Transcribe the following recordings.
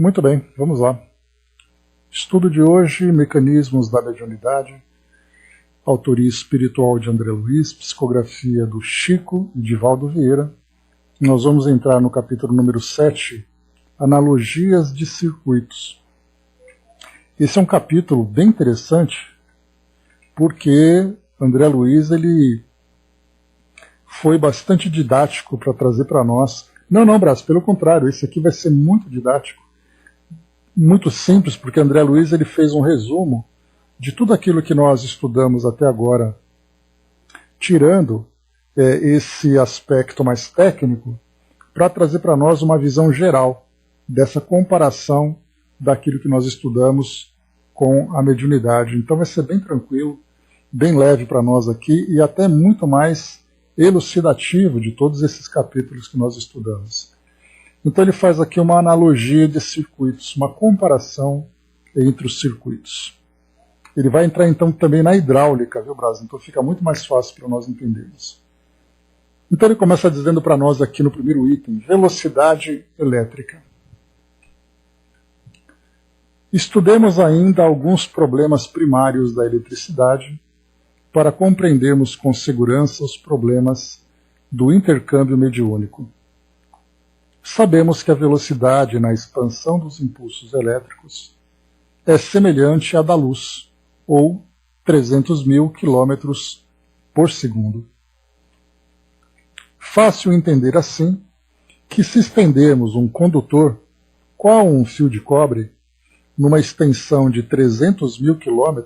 Muito bem, vamos lá. Estudo de hoje, Mecanismos da Mediunidade, autoria espiritual de André Luiz, psicografia do Chico e de Valdo Vieira. Nós vamos entrar no capítulo número 7, Analogias de Circuitos. Esse é um capítulo bem interessante, porque André Luiz ele foi bastante didático para trazer para nós. Não, Brás, pelo contrário, esse aqui vai ser muito didático, muito simples, porque André Luiz ele fez um resumo de tudo aquilo que nós estudamos até agora, tirando esse aspecto mais técnico, para trazer para nós uma visão geral dessa comparação daquilo que nós estudamos com a mediunidade. Então vai ser bem tranquilo, bem leve para nós aqui e até muito mais elucidativo de todos esses capítulos que nós estudamos. Então ele faz aqui uma analogia de circuitos, uma comparação entre os circuitos. Ele vai entrar então também na hidráulica, viu, Brás? Então fica muito mais fácil para nós entendermos. Então ele começa dizendo para nós aqui no primeiro item, velocidade elétrica. Estudemos ainda alguns problemas primários da eletricidade para compreendermos com segurança os problemas do intercâmbio mediúnico. Sabemos que a velocidade na expansão dos impulsos elétricos é semelhante à da luz, ou 300.000 km por segundo. Fácil entender assim que se estendermos um condutor, qual um fio de cobre, numa extensão de 300.000 km,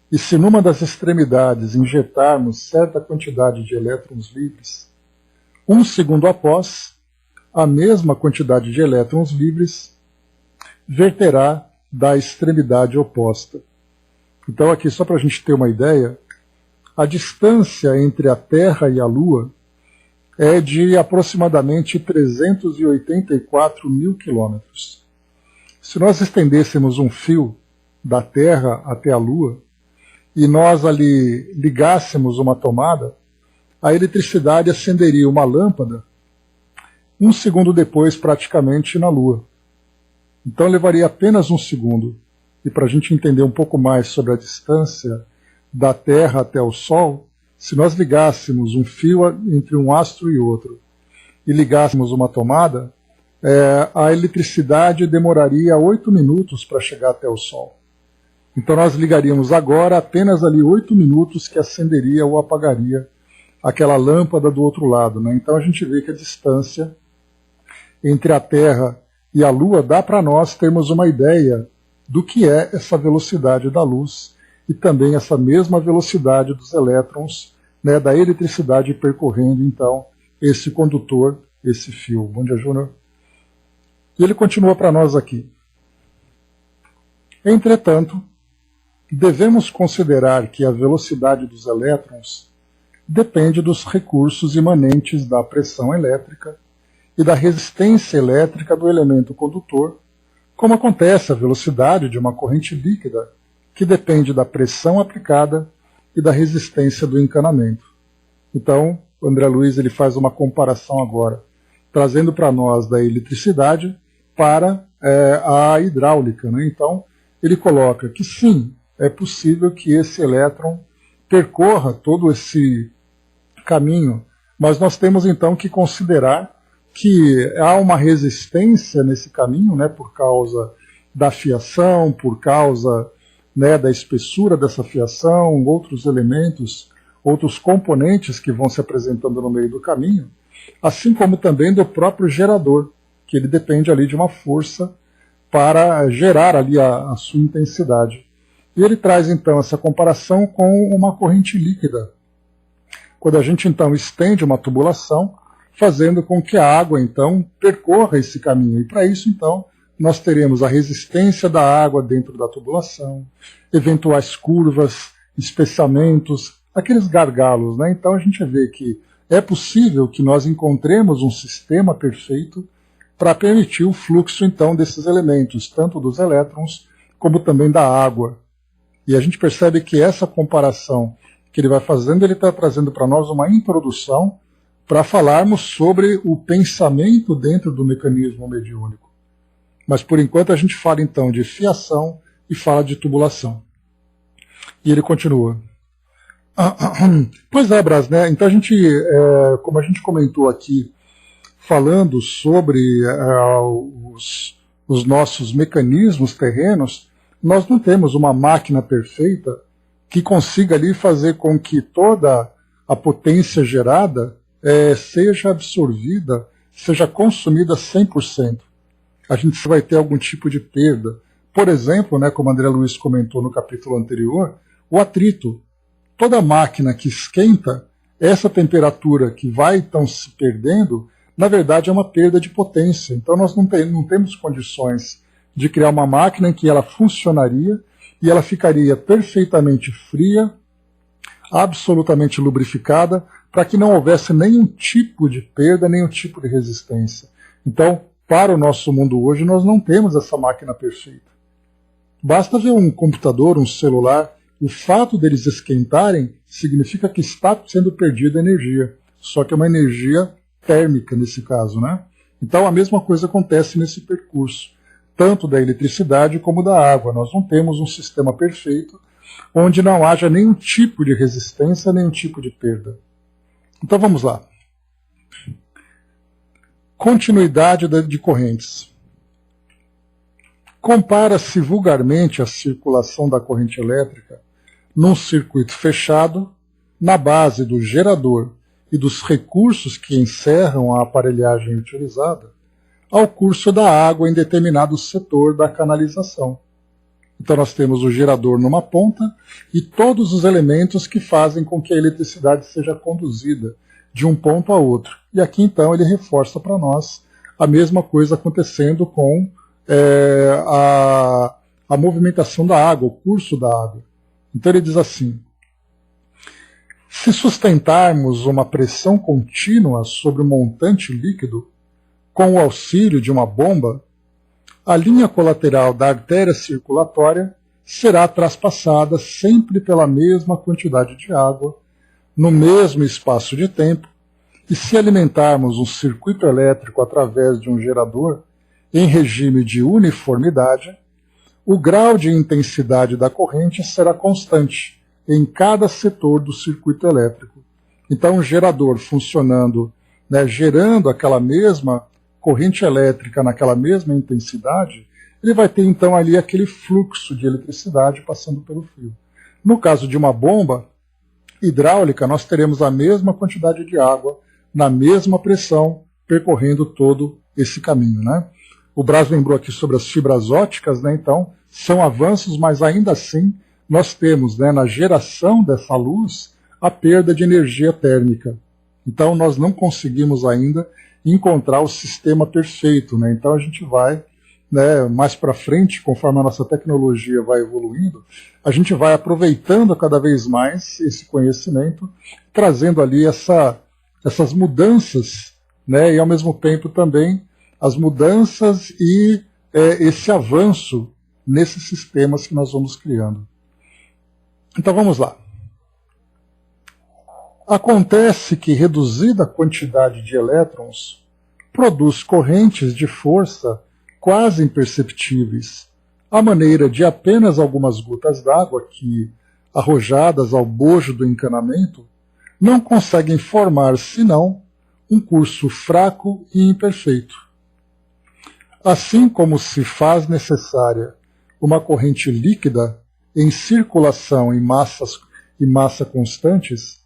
e se numa das extremidades injetarmos certa quantidade de elétrons livres, um segundo após, a mesma quantidade de elétrons livres verterá da extremidade oposta. Então aqui, só para a gente ter uma ideia, a distância entre a Terra e a Lua é de aproximadamente 384.000 quilômetros. Se nós estendêssemos um fio da Terra até a Lua e nós ali ligássemos uma tomada, a eletricidade acenderia uma lâmpada um segundo depois, praticamente, na Lua. Então levaria apenas um segundo. E para a gente entender um pouco mais sobre a distância da Terra até o Sol, se nós ligássemos um fio entre um astro e outro e ligássemos uma tomada, a eletricidade demoraria 8 minutos para chegar até o Sol. Então nós ligaríamos agora apenas ali 8 minutos que acenderia ou apagaria aquela lâmpada do outro lado, né? Então a gente vê que a distância entre a Terra e a Lua dá para nós termos uma ideia do que é essa velocidade da luz e também essa mesma velocidade dos elétrons, né, da eletricidade percorrendo então esse condutor, esse fio. Bom dia, Júnior. E ele continua para nós aqui. Entretanto, devemos considerar que a velocidade dos elétrons depende dos recursos imanentes da pressão elétrica e da resistência elétrica do elemento condutor, como acontece a velocidade de uma corrente líquida, que depende da pressão aplicada e da resistência do encanamento. Então, o André Luiz ele faz uma comparação agora, trazendo para nós da eletricidade para a hidráulica, né? Então, ele coloca que sim, é possível que esse elétron percorra todo esse caminho, mas nós temos então que considerar que há uma resistência nesse caminho, né, por causa da fiação, por causa, né, da espessura dessa fiação, outros elementos, outros componentes que vão se apresentando no meio do caminho, assim como também do próprio gerador, que ele depende ali de uma força para gerar ali a sua intensidade. E ele traz então essa comparação com uma corrente líquida. Quando a gente então estende uma tubulação, fazendo com que a água, então, percorra esse caminho. E para isso, então, nós teremos a resistência da água dentro da tubulação, eventuais curvas, espessamentos, aqueles gargalos, né? Então a gente vê que é possível que nós encontremos um sistema perfeito para permitir o fluxo, então, desses elementos, tanto dos elétrons, como também da água. E a gente percebe que essa comparação que ele vai fazendo, ele está trazendo para nós uma introdução para falarmos sobre o pensamento dentro do mecanismo mediúnico. Mas por enquanto a gente fala então de fiação e fala de tubulação. E ele continua. Pois é, Bras, né? Então a gente, como a gente comentou aqui, falando sobre os nossos mecanismos terrenos, nós não temos uma máquina perfeita que consiga ali fazer com que toda a potência gerada seja absorvida, seja consumida 100%. A gente vai ter algum tipo de perda. Por exemplo, né, como André Luiz comentou no capítulo anterior, o atrito. Toda máquina que esquenta, essa temperatura que vai então se perdendo, na verdade é uma perda de potência. Então nós não temos condições de criar uma máquina em que ela funcionaria e ela ficaria perfeitamente fria, absolutamente lubrificada, para que não houvesse nenhum tipo de perda, nenhum tipo de resistência. Então, para o nosso mundo hoje, nós não temos essa máquina perfeita. Basta ver um computador, um celular, o fato deles esquentarem significa que está sendo perdida energia, só que é uma energia térmica nesse caso, né? Então a mesma coisa acontece nesse percurso, tanto da eletricidade como da água. Nós não temos um sistema perfeito onde não haja nenhum tipo de resistência, nenhum tipo de perda. Então vamos lá. Continuidade de correntes. Compara-se vulgarmente a circulação da corrente elétrica num circuito fechado, na base do gerador e dos recursos que encerram a aparelhagem utilizada, ao curso da água em determinado setor da canalização. Então nós temos o gerador numa ponta e todos os elementos que fazem com que a eletricidade seja conduzida de um ponto a outro. E aqui então ele reforça para nós a mesma coisa acontecendo com a movimentação da água, o curso da água. Então ele diz assim: se sustentarmos uma pressão contínua sobre o montante líquido, com o auxílio de uma bomba, a linha colateral da artéria circulatória será traspassada sempre pela mesma quantidade de água, no mesmo espaço de tempo, e se alimentarmos um circuito elétrico através de um gerador em regime de uniformidade, o grau de intensidade da corrente será constante em cada setor do circuito elétrico. Então, um gerador funcionando, né, gerando aquela mesma corrente elétrica naquela mesma intensidade, ele vai ter então ali aquele fluxo de eletricidade passando pelo fio. No caso de uma bomba hidráulica, nós teremos a mesma quantidade de água na mesma pressão percorrendo todo esse caminho, né? O Braz lembrou aqui sobre as fibras ópticas, né? Então são avanços, mas ainda assim nós temos, né, na geração dessa luz a perda de energia térmica. Então nós não conseguimos ainda encontrar o sistema perfeito, né? Então a gente vai, né, mais para frente, conforme a nossa tecnologia vai evoluindo, a gente vai aproveitando cada vez mais esse conhecimento, trazendo ali essas mudanças, né, e ao mesmo tempo também as mudanças e esse avanço nesses sistemas que nós vamos criando. Então vamos lá. Acontece que reduzida a quantidade de elétrons produz correntes de força quase imperceptíveis, à maneira de apenas algumas gotas d'água que, arrojadas ao bojo do encanamento, não conseguem formar senão um curso fraco e imperfeito. Assim como se faz necessária uma corrente líquida em circulação em massa constantes,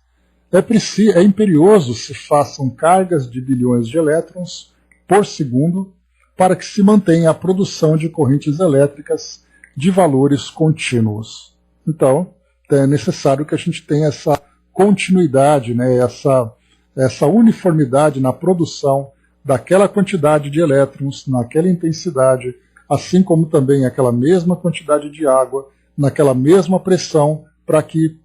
é imperioso se façam cargas de bilhões de elétrons por segundo para que se mantenha a produção de correntes elétricas de valores contínuos. Então, é necessário que a gente tenha essa continuidade, né, essa uniformidade na produção daquela quantidade de elétrons, naquela intensidade, assim como também aquela mesma quantidade de água, naquela mesma pressão, para que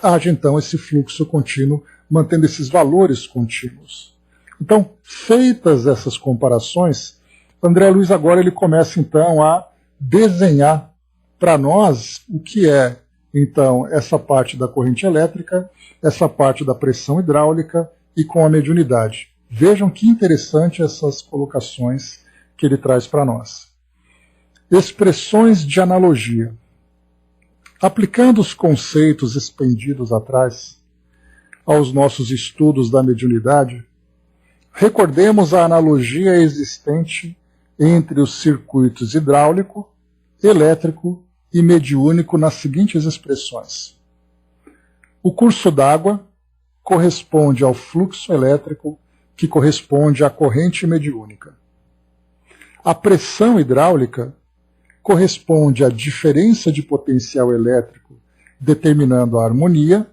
haja então esse fluxo contínuo, mantendo esses valores contínuos. Então, feitas essas comparações, André Luiz agora ele começa então a desenhar para nós o que é então essa parte da corrente elétrica, essa parte da pressão hidráulica e com a mediunidade. Vejam que interessante essas colocações que ele traz para nós. Expressões de analogia. Aplicando os conceitos expendidos atrás aos nossos estudos da mediunidade, recordemos a analogia existente entre os circuitos hidráulico, elétrico e mediúnico nas seguintes expressões. O curso d'água corresponde ao fluxo elétrico, que corresponde à corrente mediúnica. A pressão hidráulica corresponde à diferença de potencial elétrico determinando a harmonia,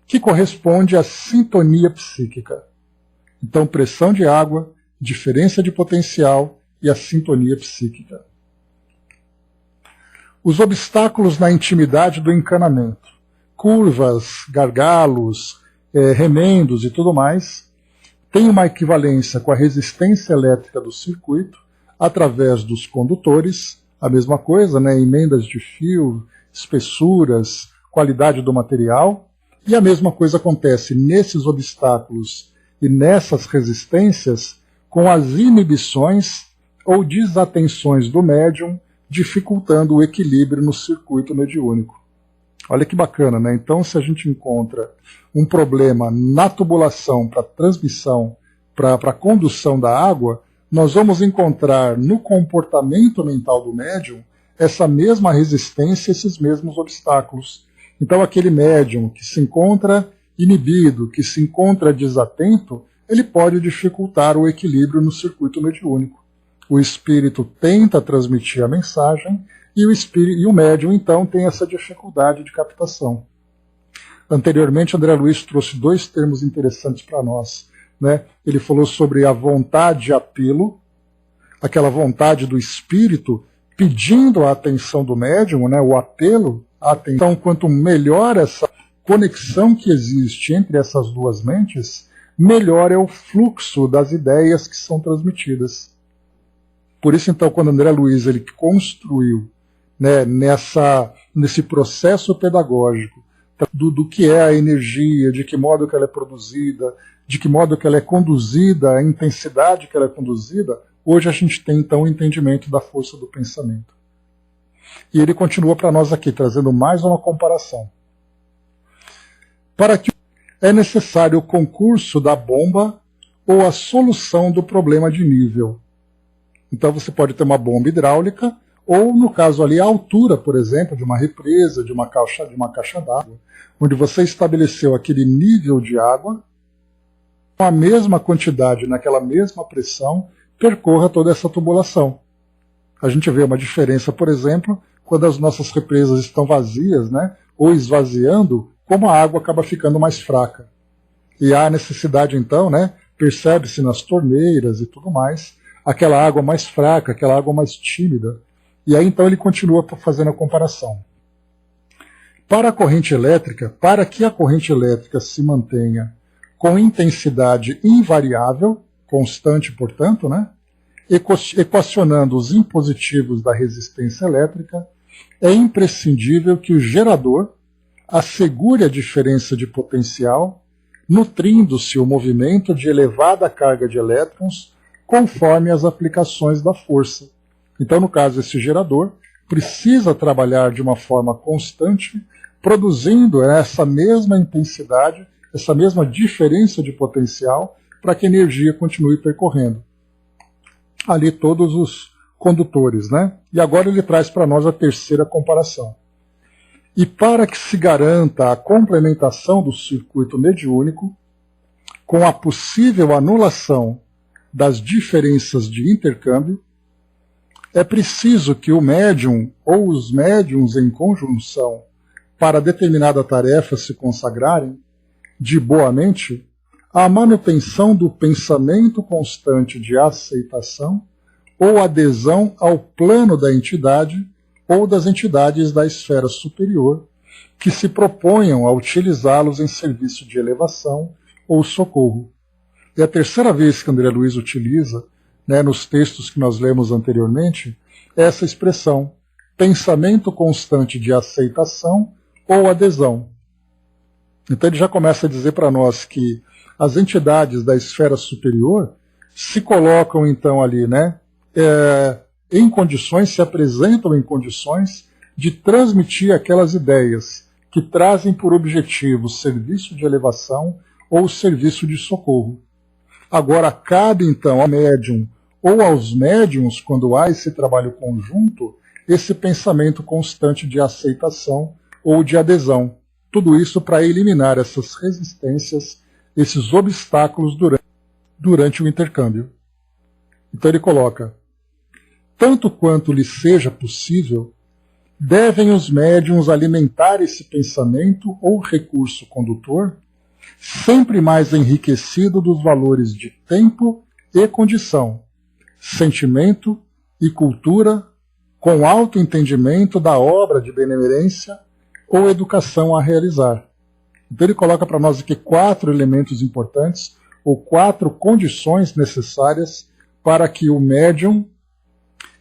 que corresponde à sintonia psíquica. Então, pressão de água, diferença de potencial e a sintonia psíquica. Os obstáculos na intimidade do encanamento, curvas, gargalos, remendos e tudo mais, têm uma equivalência com a resistência elétrica do circuito através dos condutores, a mesma coisa, né? Emendas de fio, espessuras, qualidade do material, e a mesma coisa acontece nesses obstáculos e nessas resistências com as inibições ou desatenções do médium, dificultando o equilíbrio no circuito mediúnico. Olha que bacana, né? Então, se a gente encontra um problema na tubulação para transmissão, para condução da água, nós vamos encontrar no comportamento mental do médium essa mesma resistência, esses mesmos obstáculos. Então, aquele médium que se encontra inibido, que se encontra desatento, ele pode dificultar o equilíbrio no circuito mediúnico. O espírito tenta transmitir a mensagem e o médium, então, tem essa dificuldade de captação. Anteriormente, André Luiz trouxe dois termos interessantes para nós, né? Ele falou sobre a vontade apelo, aquela vontade do espírito pedindo a atenção do médium, né? O apelo à atenção. Então, quanto melhor essa conexão que existe entre essas duas mentes, melhor é o fluxo das ideias que são transmitidas. Por isso, então, quando André Luiz ele construiu, né, nesse processo pedagógico do que é a energia, de que modo que ela é produzida, de que modo que ela é conduzida, a intensidade que ela é conduzida, hoje a gente tem, então, o entendimento da força do pensamento. E ele continua para nós aqui, trazendo mais uma comparação. Para que é necessário o concurso da bomba ou a solução do problema de nível. Então você pode ter uma bomba hidráulica, ou no caso ali a altura, por exemplo, de uma represa, de uma caixa d'água, onde você estabeleceu aquele nível de água, com a mesma quantidade, naquela mesma pressão, percorra toda essa tubulação. A gente vê uma diferença, por exemplo, quando as nossas represas estão vazias, né, ou esvaziando, como a água acaba ficando mais fraca. E há necessidade, então, né, percebe-se nas torneiras e tudo mais, aquela água mais fraca, aquela água mais tímida. E aí, então, ele continua fazendo a comparação. Para a corrente elétrica, para que a corrente elétrica se mantenha com intensidade invariável, constante, portanto, né, equacionando os impositivos da resistência elétrica, é imprescindível que o gerador assegure a diferença de potencial, nutrindo-se o movimento de elevada carga de elétrons conforme as aplicações da força. Então, no caso, esse gerador precisa trabalhar de uma forma constante, produzindo essa mesma intensidade, essa mesma diferença de potencial, para que a energia continue percorrendo. Ali todos os condutores, né? E agora ele traz para nós a terceira comparação. E para que se garanta a complementação do circuito mediúnico, com a possível anulação das diferenças de intercâmbio, é preciso que o médium ou os médiums em conjunção para determinada tarefa se consagrarem, de boa mente, à manutenção do pensamento constante de aceitação ou adesão ao plano da entidade ou das entidades da esfera superior que se proponham a utilizá-los em serviço de elevação ou socorro. É a terceira vez que André Luiz utiliza, né, nos textos que nós lemos anteriormente, essa expressão, pensamento constante de aceitação ou adesão. Então ele já começa a dizer para nós que as entidades da esfera superior se colocam então ali, né, em condições, se apresentam em condições de transmitir aquelas ideias que trazem por objetivo serviço de elevação ou serviço de socorro. Agora, cabe então ao médium ou aos médiums, quando há esse trabalho conjunto, esse pensamento constante de aceitação ou de adesão. Tudo isso para eliminar essas resistências, esses obstáculos durante o intercâmbio. Então ele coloca: tanto quanto lhe seja possível, devem os médiuns alimentar esse pensamento ou recurso condutor, sempre mais enriquecido dos valores de tempo e condição, sentimento e cultura, com alto entendimento da obra de benemerência ou educação a realizar. Então ele coloca para nós aqui 4 elementos importantes, ou 4 condições necessárias para que o médium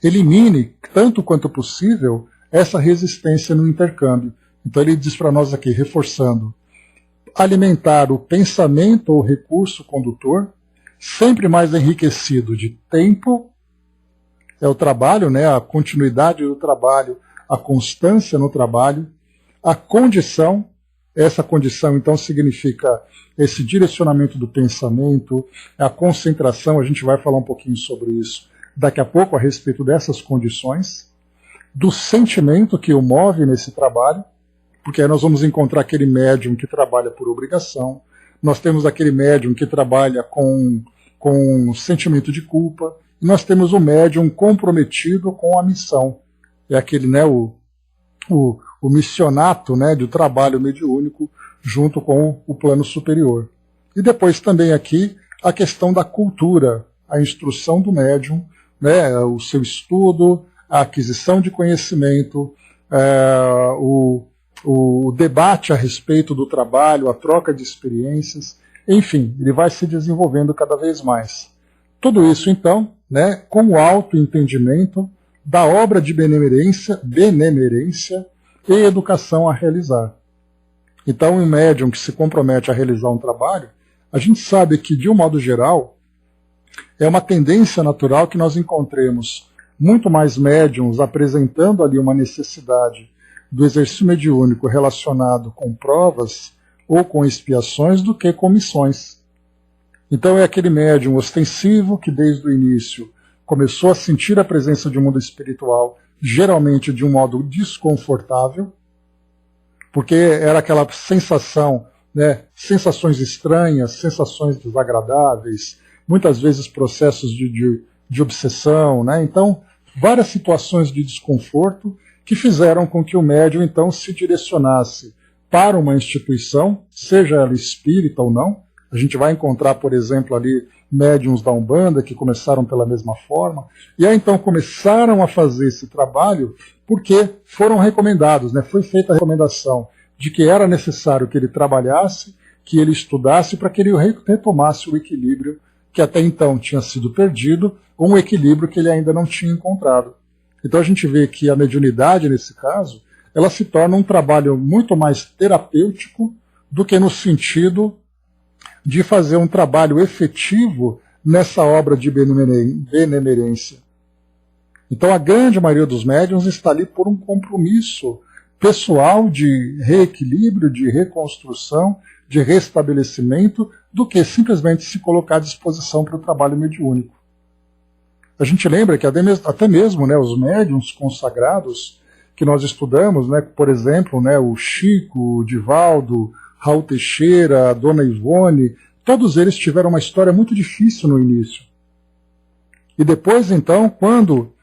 elimine, tanto quanto possível, essa resistência no intercâmbio. Então ele diz para nós aqui, reforçando: alimentar o pensamento ou recurso condutor, sempre mais enriquecido de tempo, é o trabalho, né, a continuidade do trabalho, a constância no trabalho, a condição, essa condição então significa esse direcionamento do pensamento, a concentração, a gente vai falar um pouquinho sobre isso daqui a pouco a respeito dessas condições, do sentimento que o move nesse trabalho, porque aí nós vamos encontrar aquele médium que trabalha por obrigação, nós temos aquele médium que trabalha com sentimento de culpa, e nós temos o médium comprometido com a missão, é aquele, né, o missionato, né, do trabalho mediúnico junto com o plano superior. E depois também aqui a questão da cultura, a instrução do médium, né, o seu estudo, a aquisição de conhecimento, o debate a respeito do trabalho, a troca de experiências, enfim, ele vai se desenvolvendo cada vez mais. Tudo isso, então, né, com o autoentendimento da obra de benemerência e educação a realizar. Então, um médium que se compromete a realizar um trabalho, a gente sabe que, de um modo geral, é uma tendência natural que nós encontremos muito mais médiums apresentando ali uma necessidade do exercício mediúnico relacionado com provas ou com expiações do que com missões. Então é aquele médium ostensivo que desde o início começou a sentir a presença de um mundo espiritual, geralmente de um modo desconfortável, porque era aquela sensação, né, sensações estranhas, sensações desagradáveis, muitas vezes processos de obsessão, né? Então, várias situações de desconforto que fizeram com que o médium, então, se direcionasse para uma instituição, seja ela espírita ou não. A gente vai encontrar, por exemplo, ali médiuns da Umbanda que começaram pela mesma forma, e aí então começaram a fazer esse trabalho porque foram recomendados, né? Foi feita a recomendação de que era necessário que ele trabalhasse, que ele estudasse para que ele retomasse o equilíbrio que até então tinha sido perdido, ou um equilíbrio que ele ainda não tinha encontrado. Então a gente vê que a mediunidade, nesse caso, ela se torna um trabalho muito mais terapêutico do que no sentido de fazer um trabalho efetivo nessa obra de benemerência. Então a grande maioria dos médiuns está ali por um compromisso pessoal de reequilíbrio, de reconstrução, de restabelecimento, do que simplesmente se colocar à disposição para o trabalho mediúnico. A gente lembra que até mesmo, né, os médiuns consagrados que nós estudamos, né, por exemplo, né, o Chico, o Divaldo, Raul Teixeira, a Dona Ivone, todos eles tiveram uma história muito difícil no início. E depois, então, quando,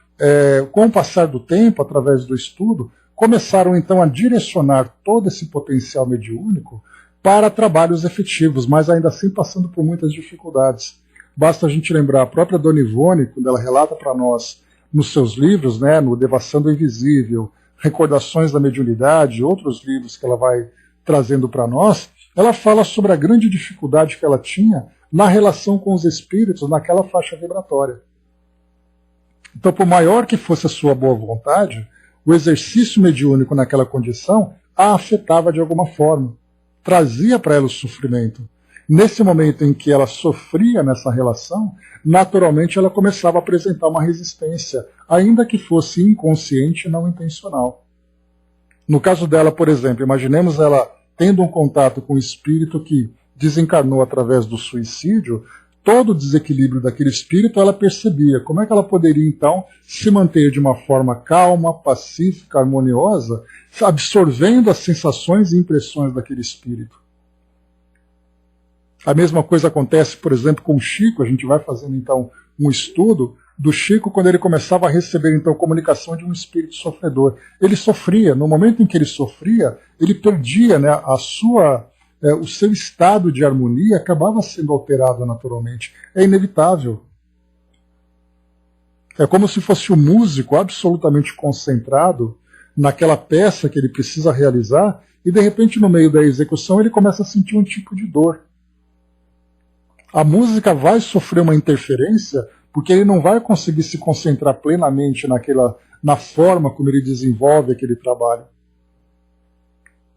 com o passar do tempo, através do estudo, começaram então a direcionar todo esse potencial mediúnico para trabalhos efetivos, mas ainda assim passando por muitas dificuldades. Basta a gente lembrar a própria Dona Ivone, quando ela relata para nós nos seus livros, né, no Devassando o Invisível, Recordações da Mediunidade, outros livros que ela vai trazendo para nós, ela fala sobre a grande dificuldade que ela tinha na relação com os espíritos naquela faixa vibratória. Então, por maior que fosse a sua boa vontade, o exercício mediúnico naquela condição a afetava de alguma forma, trazia para ela o sofrimento. Nesse momento em que ela sofria nessa relação, naturalmente ela começava a apresentar uma resistência, ainda que fosse inconsciente e não intencional. No caso dela, por exemplo, imaginemos ela tendo um contato com um espírito que desencarnou através do suicídio, todo o desequilíbrio daquele espírito ela percebia. Como é que ela poderia, então, se manter de uma forma calma, pacífica, harmoniosa, absorvendo as sensações e impressões daquele espírito? A mesma coisa acontece, por exemplo, com o Chico. A gente vai fazendo, então, um estudo do Chico quando ele começava a receber, então, comunicação de um espírito sofredor. Ele sofria. No momento em que ele sofria, ele perdia, né, o seu estado de harmonia acabava sendo alterado naturalmente. É inevitável. É como se fosse um músico absolutamente concentrado naquela peça que ele precisa realizar e, de repente, no meio da execução, ele começa a sentir um tipo de dor. A música vai sofrer uma interferência porque ele não vai conseguir se concentrar plenamente na forma como ele desenvolve aquele trabalho.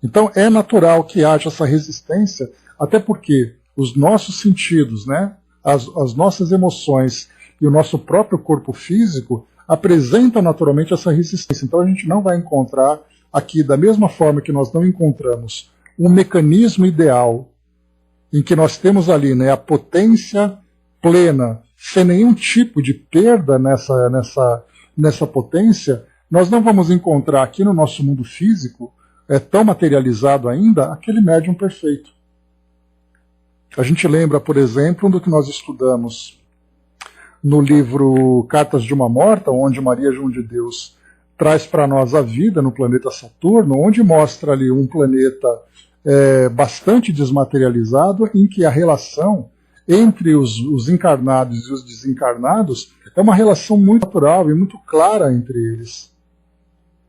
Então é natural que haja essa resistência, até porque os nossos sentidos, né, as nossas emoções e o nosso próprio corpo físico apresentam naturalmente essa resistência. Então a gente não vai encontrar aqui, da mesma forma que nós não encontramos um mecanismo ideal em que nós temos ali, né, a potência plena, sem nenhum tipo de perda nessa potência, nós não vamos encontrar aqui no nosso mundo físico, tão materializado ainda, aquele médium perfeito. A gente lembra, por exemplo, do que nós estudamos no livro Cartas de uma Morta, onde Maria João de Deus traz para nós a vida no planeta Saturno, onde mostra ali um planeta bastante desmaterializado, em que a relação entre os encarnados e os desencarnados é uma relação muito natural e muito clara entre eles.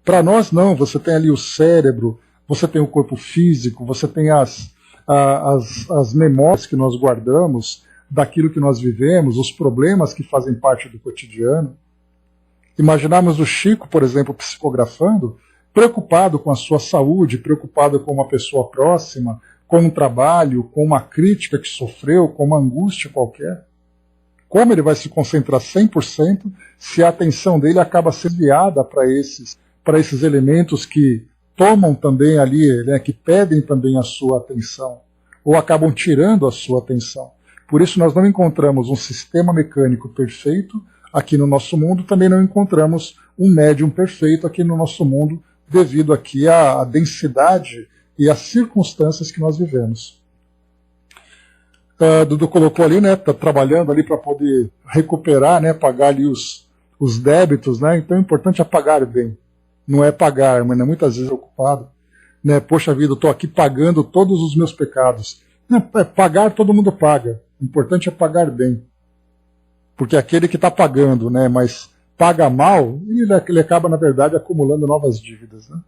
Para nós não, você tem ali o cérebro, você tem o corpo físico, você tem as memórias que nós guardamos daquilo que nós vivemos, os problemas que fazem parte do cotidiano. Imaginarmos o Chico, por exemplo, psicografando, preocupado com a sua saúde, preocupado com uma pessoa próxima, com um trabalho, com uma crítica que sofreu, com uma angústia qualquer. Como ele vai se concentrar 100% se a atenção dele acaba sendo desviada para esses elementos que tomam também ali, né, que pedem também a sua atenção, ou acabam tirando a sua atenção. Por isso nós não encontramos um sistema mecânico perfeito aqui no nosso mundo, também não encontramos um médium perfeito aqui no nosso mundo, devido aqui à densidade e às circunstâncias que nós vivemos. Dudu colocou ali, né, tá trabalhando ali para poder recuperar, né, pagar ali os débitos, né, então é importante pagar bem. Não é pagar, mas muitas vezes é ocupado. Né, poxa vida, eu estou aqui pagando todos os meus pecados. Não, pagar todo mundo paga. O importante é pagar bem. Porque aquele que está pagando, né, mas paga mal, ele acaba, na verdade, acumulando novas dívidas. Né?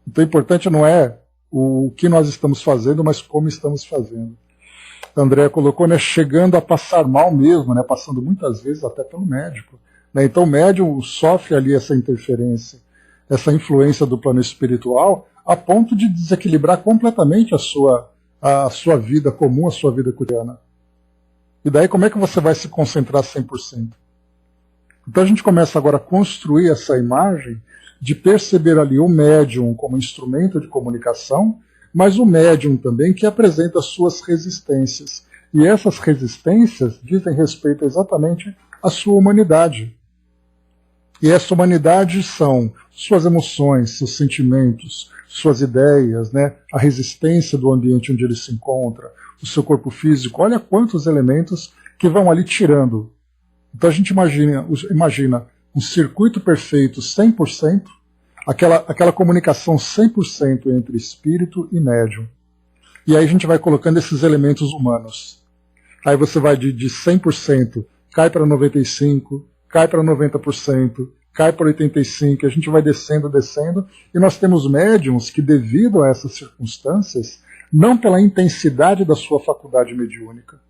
Então o importante não é o que nós estamos fazendo, mas como estamos fazendo. A Andréa colocou, né, chegando a passar mal mesmo, né, passando muitas vezes até pelo médico. Né? Então o médium sofre ali essa interferência, essa influência do plano espiritual, a ponto de desequilibrar completamente a sua vida comum, a sua vida cotidiana. E daí como é que você vai se concentrar 100%? Então a gente começa agora a construir essa imagem de perceber ali o médium como instrumento de comunicação, mas o médium também que apresenta as suas resistências. E essas resistências dizem respeito exatamente à sua humanidade. E essa humanidade são suas emoções, seus sentimentos, suas ideias, né? A resistência do ambiente onde ele se encontra, o seu corpo físico. Olha quantos elementos que vão ali tirando. Então a gente imagina um circuito perfeito 100%, aquela comunicação 100% entre espírito e médium. E aí a gente vai colocando esses elementos humanos. Aí você vai de 100%, cai para 95%, cai para 90%, cai para 85%, a gente vai descendo, e nós temos médiums que, devido a essas circunstâncias, não pela intensidade da sua faculdade mediúnica,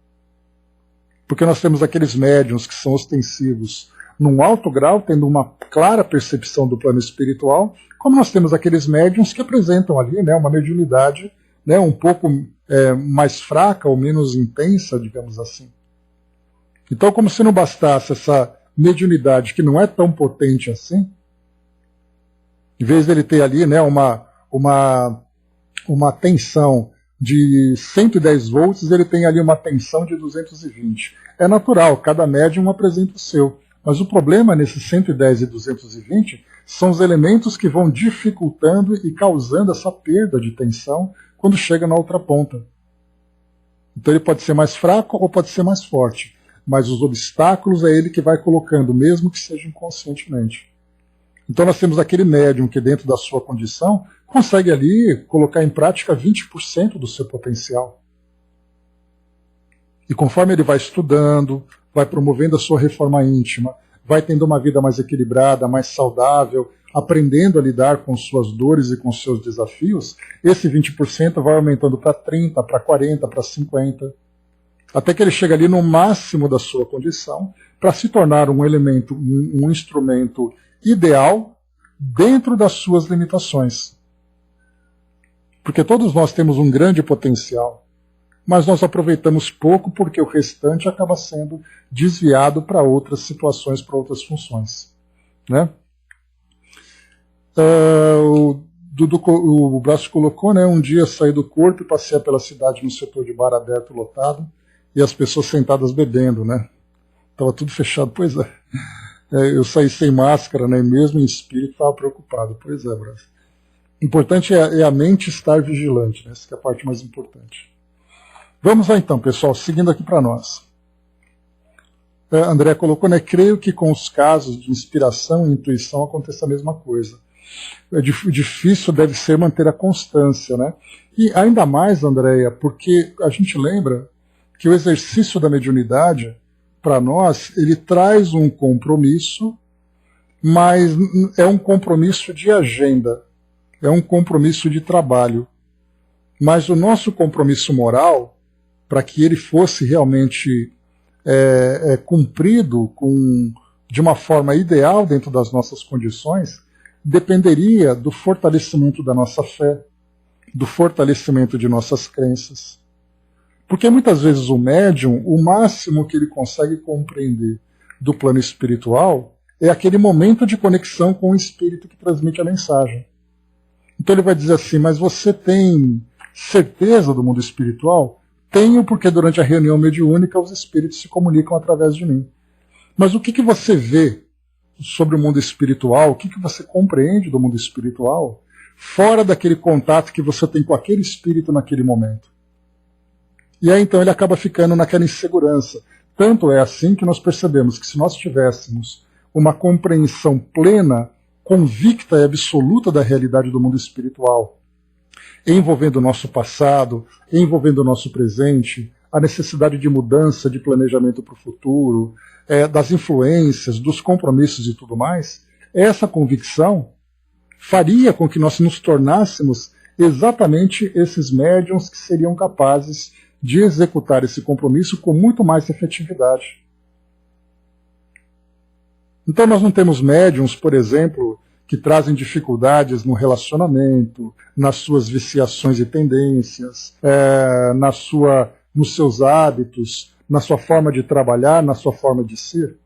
porque nós temos aqueles médiums que são ostensivos num alto grau, tendo uma clara percepção do plano espiritual, como nós temos aqueles médiums que apresentam ali, né, uma mediunidade, né, um pouco mais fraca ou menos intensa, digamos assim. Então, como se não bastasse essa mediunidade que não é tão potente assim, em vez dele ter ali, né, uma tensão de 110 volts, ele tem ali uma tensão de 220. É natural, cada médium apresenta o seu. Mas o problema nesses 110 e 220 são os elementos que vão dificultando e causando essa perda de tensão quando chega na outra ponta. Então ele pode ser mais fraco ou pode ser mais forte, mas os obstáculos é ele que vai colocando, mesmo que seja inconscientemente. Então nós temos aquele médium que dentro da sua condição consegue ali colocar em prática 20% do seu potencial. E conforme ele vai estudando, vai promovendo a sua reforma íntima, vai tendo uma vida mais equilibrada, mais saudável, aprendendo a lidar com suas dores e com seus desafios, esse 20% vai aumentando para 30%, para 40%, para 50%, até que ele chega ali no máximo da sua condição para se tornar um elemento, um instrumento ideal dentro das suas limitações. Porque todos nós temos um grande potencial, mas nós aproveitamos pouco porque o restante acaba sendo desviado para outras situações, para outras funções. Né? O Braço colocou, né, um dia saí do corpo e passei pela cidade no setor de bar aberto lotado e as pessoas sentadas bebendo, né? Estava tudo fechado, pois é. Eu saí sem máscara, né, mesmo em espírito estava preocupado, pois é, Braço. O importante é a mente estar vigilante, né? Essa que é a parte mais importante. Vamos lá então, pessoal, seguindo aqui para nós. André colocou, né, creio que com os casos de inspiração e intuição aconteça a mesma coisa. Difícil deve ser manter a constância, né? E ainda mais, Andréia, porque a gente lembra que o exercício da mediunidade, para nós, ele traz um compromisso, mas é um compromisso de agenda, é um compromisso de trabalho. Mas o nosso compromisso moral, para que ele fosse realmente cumprido de uma forma ideal dentro das nossas condições, dependeria do fortalecimento da nossa fé, do fortalecimento de nossas crenças. Porque muitas vezes o médium, o máximo que ele consegue compreender do plano espiritual é aquele momento de conexão com o espírito que transmite a mensagem. Então ele vai dizer assim, mas você tem certeza do mundo espiritual? Tenho, porque durante a reunião mediúnica os espíritos se comunicam através de mim. Mas o que você vê sobre o mundo espiritual, o que você compreende do mundo espiritual, fora daquele contato que você tem com aquele espírito naquele momento? E aí então ele acaba ficando naquela insegurança. Tanto é assim que nós percebemos que se nós tivéssemos uma compreensão plena, convicta e absoluta da realidade do mundo espiritual, envolvendo o nosso passado, envolvendo o nosso presente, a necessidade de mudança, de planejamento para o futuro, das influências, dos compromissos e tudo mais, essa convicção faria com que nós nos tornássemos exatamente esses médiuns que seriam capazes de executar esse compromisso com muito mais efetividade. Então nós não temos médiuns, por exemplo, que trazem dificuldades no relacionamento, nas suas viciações e tendências, nos seus hábitos, na sua forma de trabalhar, na sua forma de ser.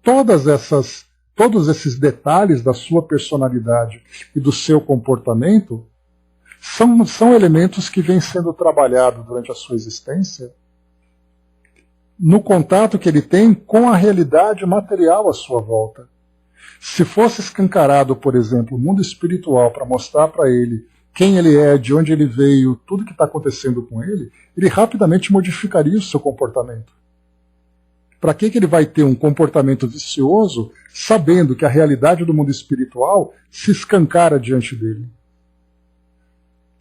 Todos esses detalhes da sua personalidade e do seu comportamento são elementos que vêm sendo trabalhados durante a sua existência no contato que ele tem com a realidade material à sua volta. Se fosse escancarado, por exemplo, o mundo espiritual para mostrar para ele quem ele é, de onde ele veio, tudo que está acontecendo com ele, ele rapidamente modificaria o seu comportamento. Para que ele vai ter um comportamento vicioso, sabendo que a realidade do mundo espiritual se escancara diante dele?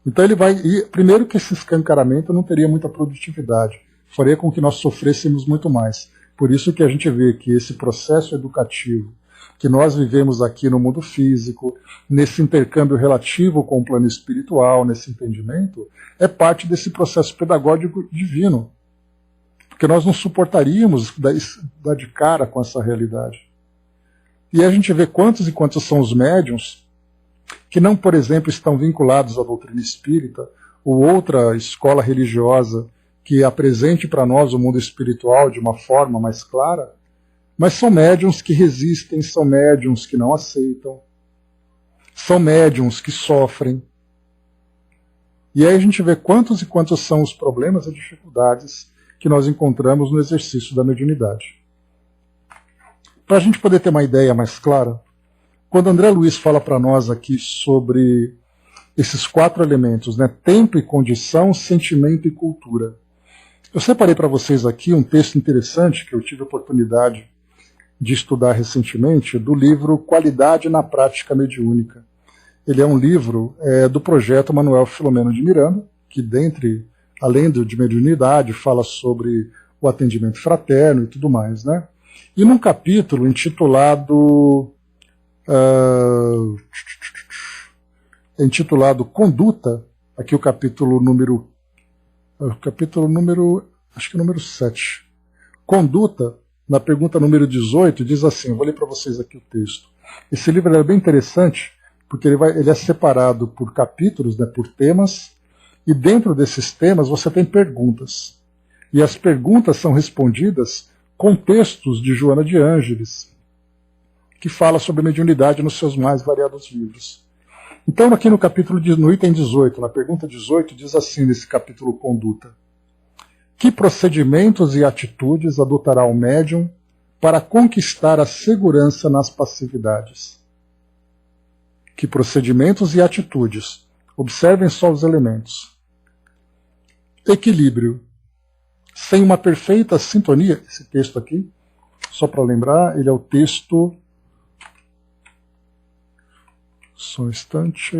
Então ele vai. Primeiro que esse escancaramento não teria muita produtividade, faria com que nós sofrêssemos muito mais. Por isso que a gente vê que esse processo educativo que nós vivemos aqui no mundo físico, nesse intercâmbio relativo com o plano espiritual, nesse entendimento, é parte desse processo pedagógico divino. Porque nós não suportaríamos dar de cara com essa realidade. E a gente vê quantos e quantos são os médiuns que não, por exemplo, estão vinculados à doutrina espírita, ou outra escola religiosa que apresente para nós o mundo espiritual de uma forma mais clara, mas são médiuns que resistem, são médiuns que não aceitam, são médiuns que sofrem. E aí a gente vê quantos e quantos são os problemas e dificuldades que nós encontramos no exercício da mediunidade. Para a gente poder ter uma ideia mais clara, quando André Luiz fala para nós aqui sobre esses 4 elementos, né, tempo e condição, sentimento e cultura, eu separei para vocês aqui um texto interessante que eu tive a oportunidade de estudar recentemente, do livro Qualidade na Prática Mediúnica. Ele é um livro do projeto Manuel Filomeno de Miranda, que além de mediunidade, fala sobre o atendimento fraterno e tudo mais, né? E num capítulo intitulado Conduta, aqui o capítulo número acho que número 7. Conduta, na pergunta número 18, diz assim, eu vou ler para vocês aqui o texto. Esse livro é bem interessante, porque ele é separado por capítulos, né, por temas, e dentro desses temas você tem perguntas. E as perguntas são respondidas com textos de Joana de Ângeles, que fala sobre mediunidade nos seus mais variados livros. Então, aqui no item 18, na pergunta 18, diz assim nesse capítulo Conduta: que procedimentos e atitudes adotará o médium para conquistar a segurança nas passividades? Que procedimentos e atitudes? Observem só os elementos. Equilíbrio. Sem uma perfeita sintonia, esse texto aqui, só para lembrar, ele é o texto... Só um instante.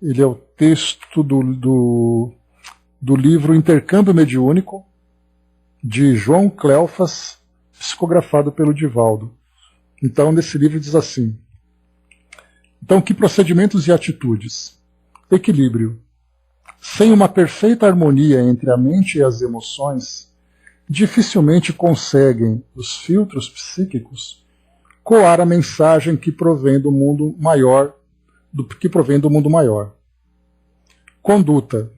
Ele é o texto do livro Intercâmbio Mediúnico, de João Cleofas, psicografado pelo Divaldo. Então, nesse livro diz assim: então, que procedimentos e atitudes? Equilíbrio. Sem uma perfeita harmonia entre a mente e as emoções, dificilmente conseguem os filtros psíquicos coar a mensagem que provém do mundo maior, Conduta.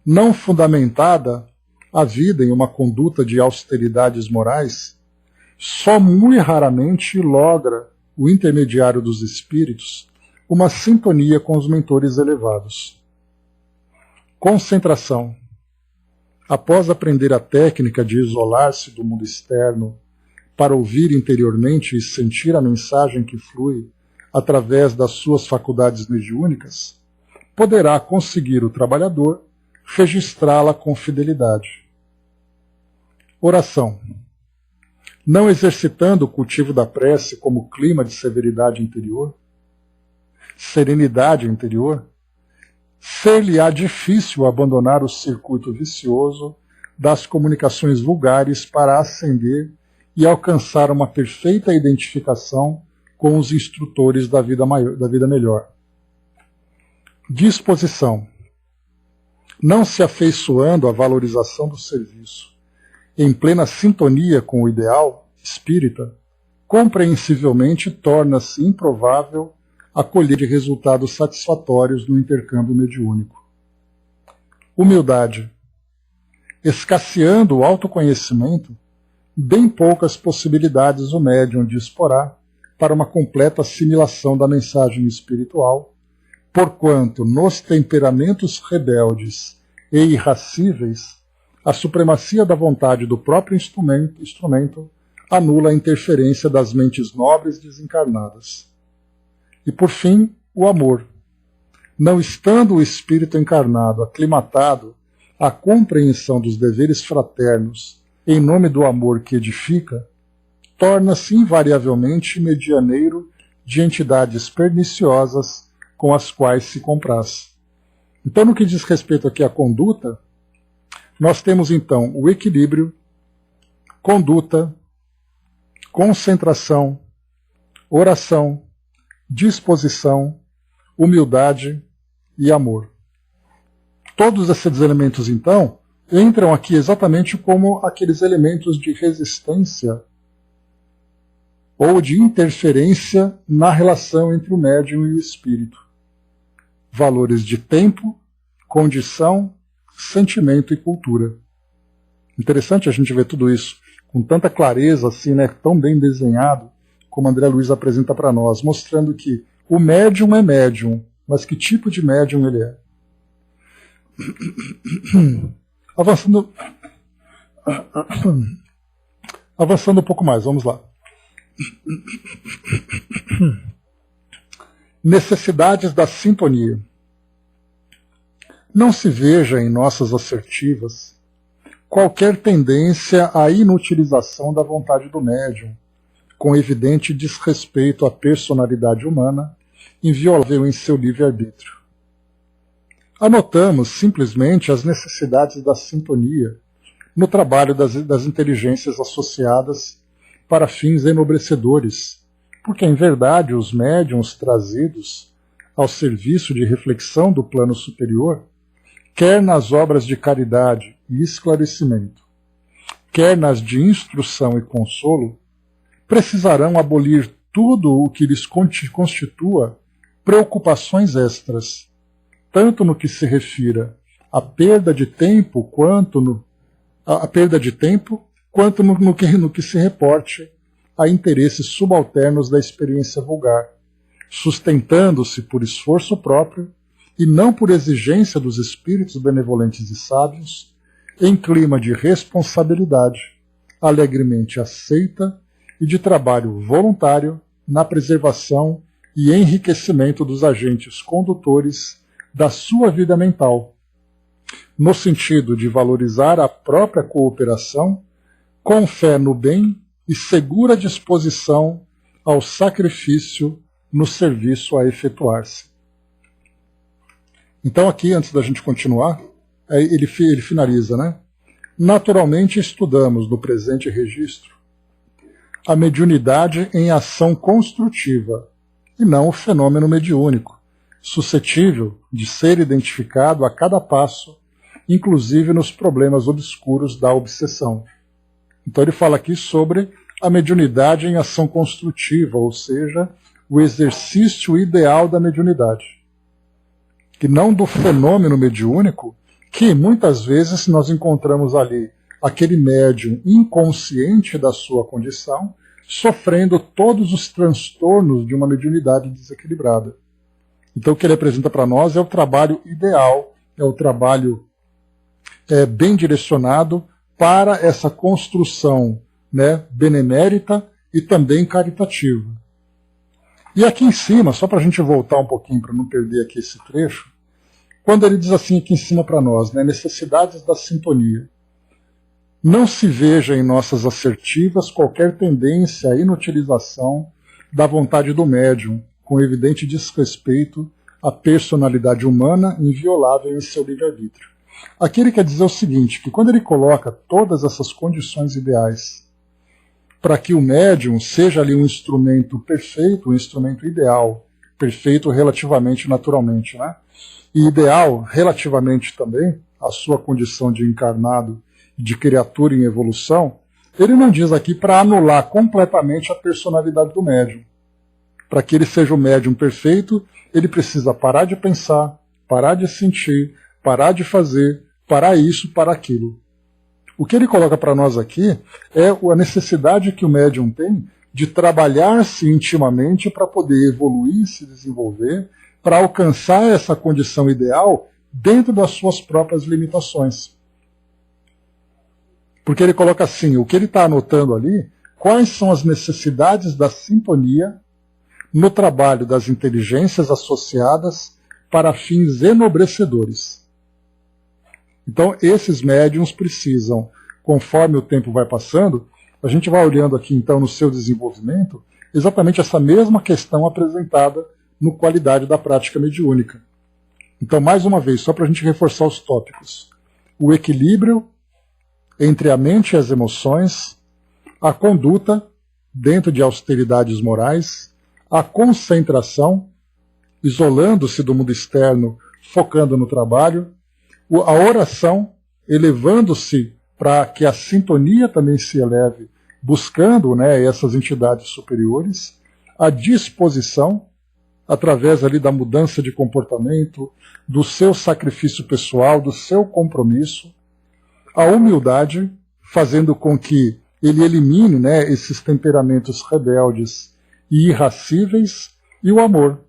Não fundamentada a vida em uma conduta de austeridades morais, só muito raramente logra o intermediário dos espíritos uma sintonia com os mentores elevados. Concentração. Após aprender a técnica de isolar-se do mundo externo para ouvir interiormente e sentir a mensagem que flui através das suas faculdades mediúnicas, poderá conseguir o trabalhador registrá-la com fidelidade. Oração. Não exercitando o cultivo da prece como clima de severidade interior, serenidade interior, ser-lhe-á difícil abandonar o circuito vicioso das comunicações vulgares para ascender e alcançar uma perfeita identificação com os instrutores da vida melhor. Disposição. Não se afeiçoando à valorização do serviço, em plena sintonia com o ideal espírita, compreensivelmente torna-se improvável a colher de resultados satisfatórios no intercâmbio mediúnico. Humildade. Escasseando o autoconhecimento, bem poucas possibilidades o médium disporá para uma completa assimilação da mensagem espiritual, porquanto nos temperamentos rebeldes e irracíveis, a supremacia da vontade do próprio instrumento anula a interferência das mentes nobres desencarnadas. E por fim, o amor. Não estando o espírito encarnado aclimatado à compreensão dos deveres fraternos em nome do amor que edifica, torna-se invariavelmente medianeiro de entidades perniciosas com as quais se compraz. Então, no que diz respeito aqui à conduta, nós temos então o equilíbrio, conduta, concentração, oração, disposição, humildade e amor. Todos esses elementos, então, entram aqui exatamente como aqueles elementos de resistência ou de interferência na relação entre o médium e o espírito. valores de tempo, condição, sentimento e cultura. Interessante a gente ver tudo isso com tanta clareza, assim, né, tão bem desenhado, como André Luiz apresenta para nós, mostrando que o médium é médium, mas que tipo de médium ele é. Avançando um pouco mais, vamos lá. Necessidades da sintonia. Não se veja em nossas assertivas qualquer tendência à inutilização da vontade do médium, com evidente desrespeito à personalidade humana, inviolável em seu livre-arbítrio. Anotamos simplesmente as necessidades da sintonia no trabalho das inteligências associadas para fins enobrecedores, porque, em verdade, os médiuns trazidos ao serviço de reflexão do plano superior, quer nas obras de caridade e esclarecimento, quer nas de instrução e consolo, precisarão abolir tudo o que lhes constitua preocupações extras, tanto no que se refira à perda de tempo quanto no que se reporte a interesses subalternos da experiência vulgar, sustentando-se por esforço próprio e não por exigência dos espíritos benevolentes e sábios, em clima de responsabilidade, alegremente aceita e de trabalho voluntário na preservação e enriquecimento dos agentes condutores da sua vida mental, no sentido de valorizar a própria cooperação, com fé no bem e segura disposição ao sacrifício no serviço a efetuar-se. Então aqui, antes da gente continuar, ele finaliza, né? Naturalmente estudamos no presente registro a mediunidade em ação construtiva, e não o fenômeno mediúnico, suscetível de ser identificado a cada passo, inclusive nos problemas obscuros da obsessão. Então ele fala aqui sobre a mediunidade em ação construtiva, ou seja, o exercício ideal da mediunidade. Que não do fenômeno mediúnico, que muitas vezes nós encontramos ali aquele médium inconsciente da sua condição, sofrendo todos os transtornos de uma mediunidade desequilibrada. Então o que ele apresenta para nós é o trabalho ideal, é o trabalho bem direcionado para essa construção, né, benemérita e também caritativa. E aqui em cima, só para a gente voltar um pouquinho, para não perder aqui esse trecho, quando ele diz assim aqui em cima para nós, né, necessidades da sintonia. Não se veja em nossas assertivas qualquer tendência à inutilização da vontade do médium, com evidente desrespeito à personalidade humana inviolável em seu livre-arbítrio. Aqui ele quer dizer o seguinte, que quando ele coloca todas essas condições ideais para que o médium seja ali um instrumento perfeito, um instrumento ideal, perfeito relativamente naturalmente, né? E ideal relativamente também à sua condição de encarnado, de criatura em evolução, ele não diz aqui para anular completamente a personalidade do médium. Para que ele seja o médium perfeito, ele precisa parar de pensar, parar de sentir, parar de fazer, parar isso, parar aquilo. O que ele coloca para nós aqui é a necessidade que o médium tem de trabalhar-se intimamente para poder evoluir, se desenvolver, para alcançar essa condição ideal dentro das suas próprias limitações. Porque ele coloca assim, o que ele está anotando ali, quais são as necessidades da sintonia no trabalho das inteligências associadas para fins enobrecedores. Então, esses médiuns precisam, conforme o tempo vai passando, a gente vai olhando aqui, então, no seu desenvolvimento, exatamente essa mesma questão apresentada no Qualidade da Prática Mediúnica. Então, mais uma vez, só para a gente reforçar os tópicos. O equilíbrio entre a mente e as emoções, a conduta dentro de austeridades morais, a concentração, isolando-se do mundo externo, focando no trabalho, a oração, elevando-se para que a sintonia também se eleve, buscando, né, essas entidades superiores, a disposição, através ali da mudança de comportamento, do seu sacrifício pessoal, do seu compromisso, a humildade, fazendo com que ele elimine, né, esses temperamentos rebeldes e irracíveis, e o amor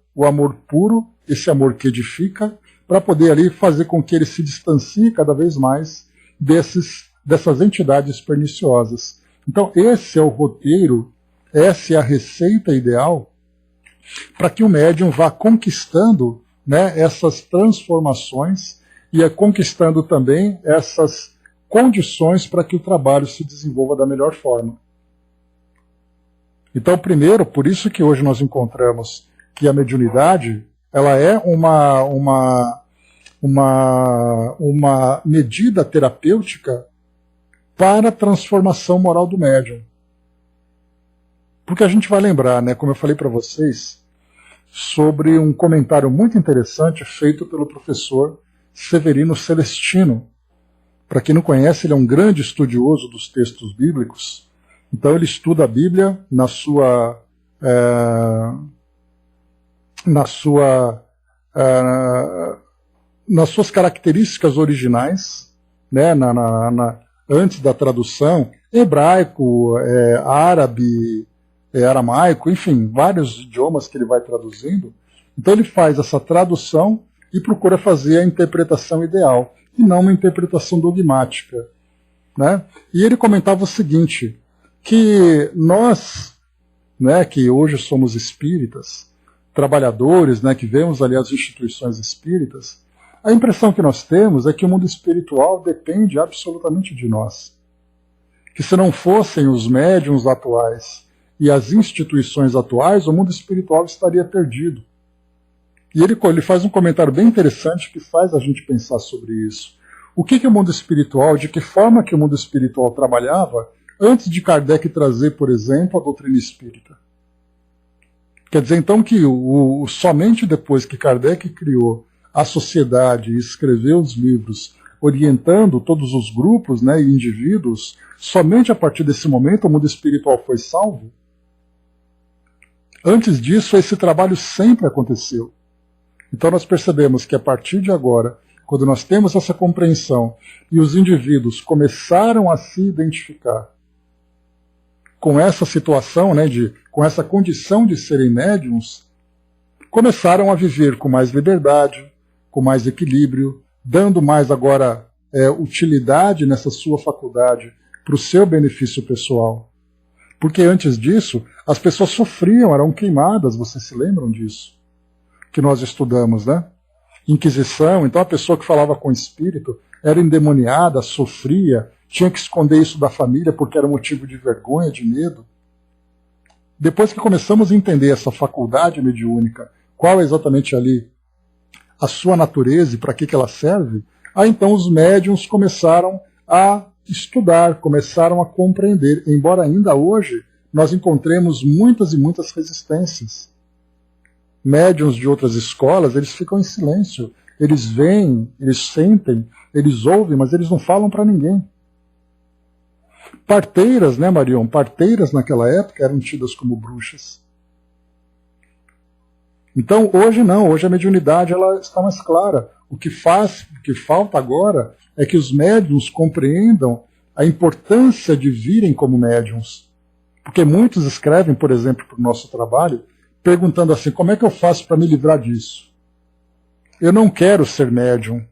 puro, esse amor que edifica, para poder ali fazer com que ele se distancie cada vez mais dessas entidades perniciosas. Então esse é o roteiro, essa é a receita ideal para que o médium vá conquistando, né, essas transformações e conquistando também essas condições para que o trabalho se desenvolva da melhor forma. Então, primeiro, por isso que hoje nós encontramos que a mediunidade ela é uma medida terapêutica para a transformação moral do médium. Porque a gente vai lembrar, né, como eu falei para vocês, sobre um comentário muito interessante feito pelo professor Severino Celestino. Para quem não conhece, ele é um grande estudioso dos textos bíblicos. Então ele estuda a Bíblia nas suas características originais, né, antes da tradução, hebraico, árabe, aramaico, enfim, vários idiomas que ele vai traduzindo. Então ele faz essa tradução e procura fazer a interpretação ideal, e não uma interpretação dogmática, né? E ele comentava o seguinte, que nós, né, que hoje somos espíritas, trabalhadores, né, que vemos ali as instituições espíritas, a impressão que nós temos é que o mundo espiritual depende absolutamente de nós. Que se não fossem os médiuns atuais e as instituições atuais, o mundo espiritual estaria perdido. E ele faz um comentário bem interessante que faz a gente pensar sobre isso. O que o mundo espiritual, de que forma que o mundo espiritual trabalhava antes de Kardec trazer, por exemplo, a doutrina espírita? Quer dizer, então, que somente depois que Kardec criou a sociedade e escreveu os livros orientando todos os grupos, né, e indivíduos, somente a partir desse momento o mundo espiritual foi salvo? Antes disso, esse trabalho sempre aconteceu. Então nós percebemos que a partir de agora, quando nós temos essa compreensão e os indivíduos começaram a se identificar com essa situação, né, com essa condição de serem médiums, começaram a viver com mais liberdade, com mais equilíbrio, dando mais agora utilidade nessa sua faculdade para o seu benefício pessoal. Porque antes disso, as pessoas sofriam, eram queimadas, vocês se lembram disso? Que nós estudamos, né? Inquisição, então a pessoa que falava com o espírito era endemoniada, sofria, tinha que esconder isso da família porque era motivo de vergonha, de medo. Depois que começamos a entender essa faculdade mediúnica, qual é exatamente ali a sua natureza e para que ela serve, aí então os médiuns começaram a estudar, começaram a compreender, embora ainda hoje nós encontremos muitas e muitas resistências. Médiuns de outras escolas, eles ficam em silêncio, eles veem, eles sentem, eles ouvem, mas eles não falam para ninguém. Parteiras, né, Marion? Parteiras naquela época eram tidas como bruxas. Então hoje não, hoje a mediunidade ela está mais clara. O que falta agora é que os médiuns compreendam a importância de virem como médiuns. Porque muitos escrevem, por exemplo, para o nosso trabalho, perguntando assim, como é que eu faço para me livrar disso? Eu não quero ser médium.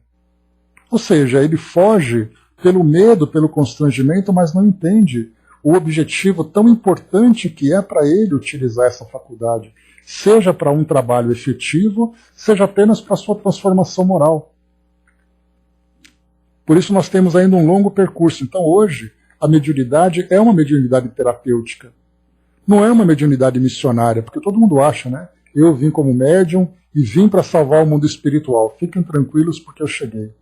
Ou seja, ele foge pelo medo, pelo constrangimento, mas não entende o objetivo tão importante que é para ele utilizar essa faculdade, seja para um trabalho efetivo, seja apenas para a sua transformação moral. Por isso nós temos ainda um longo percurso. Então hoje, a mediunidade é uma mediunidade terapêutica. Não é uma mediunidade missionária, porque todo mundo acha, né? Eu vim como médium e vim para salvar o mundo espiritual. Fiquem tranquilos porque eu cheguei.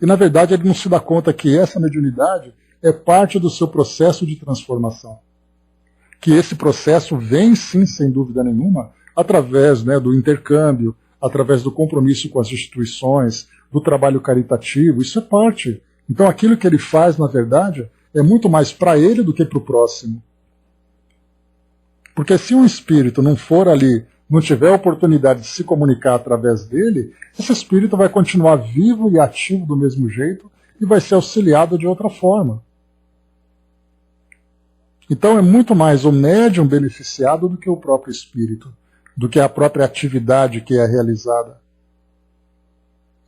E na verdade ele não se dá conta que essa mediunidade é parte do seu processo de transformação. Que esse processo vem sim, sem dúvida nenhuma, através, né, do intercâmbio, através do compromisso com as instituições, do trabalho caritativo, isso é parte. Então aquilo que ele faz, na verdade, é muito mais para ele do que para o próximo. Porque se um espírito não for ali não tiver a oportunidade de se comunicar através dele, esse espírito vai continuar vivo e ativo do mesmo jeito e vai ser auxiliado de outra forma. Então é muito mais o médium beneficiado do que o próprio espírito, do que a própria atividade que é realizada.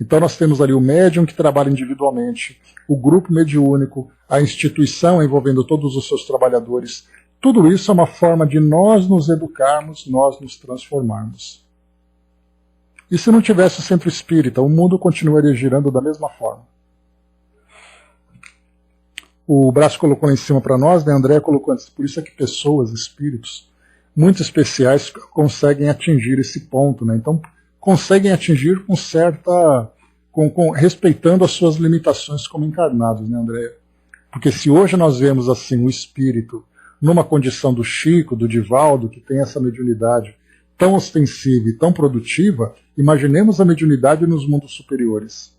Então nós temos ali o médium que trabalha individualmente, o grupo mediúnico, a instituição envolvendo todos os seus trabalhadores. Tudo isso é uma forma de nós nos educarmos, nós nos transformarmos. E se não tivesse o centro espírita, o mundo continuaria girando da mesma forma. O Brás colocou lá em cima para nós, né? André colocou antes. Por isso é que pessoas, espíritos, muito especiais conseguem atingir esse ponto, né? Então, conseguem atingir com certa... respeitando as suas limitações como encarnados, né, André? Porque se hoje nós vemos assim o espírito numa condição do Chico, do Divaldo, que tem essa mediunidade tão ostensiva e tão produtiva, imaginemos a mediunidade nos mundos superiores.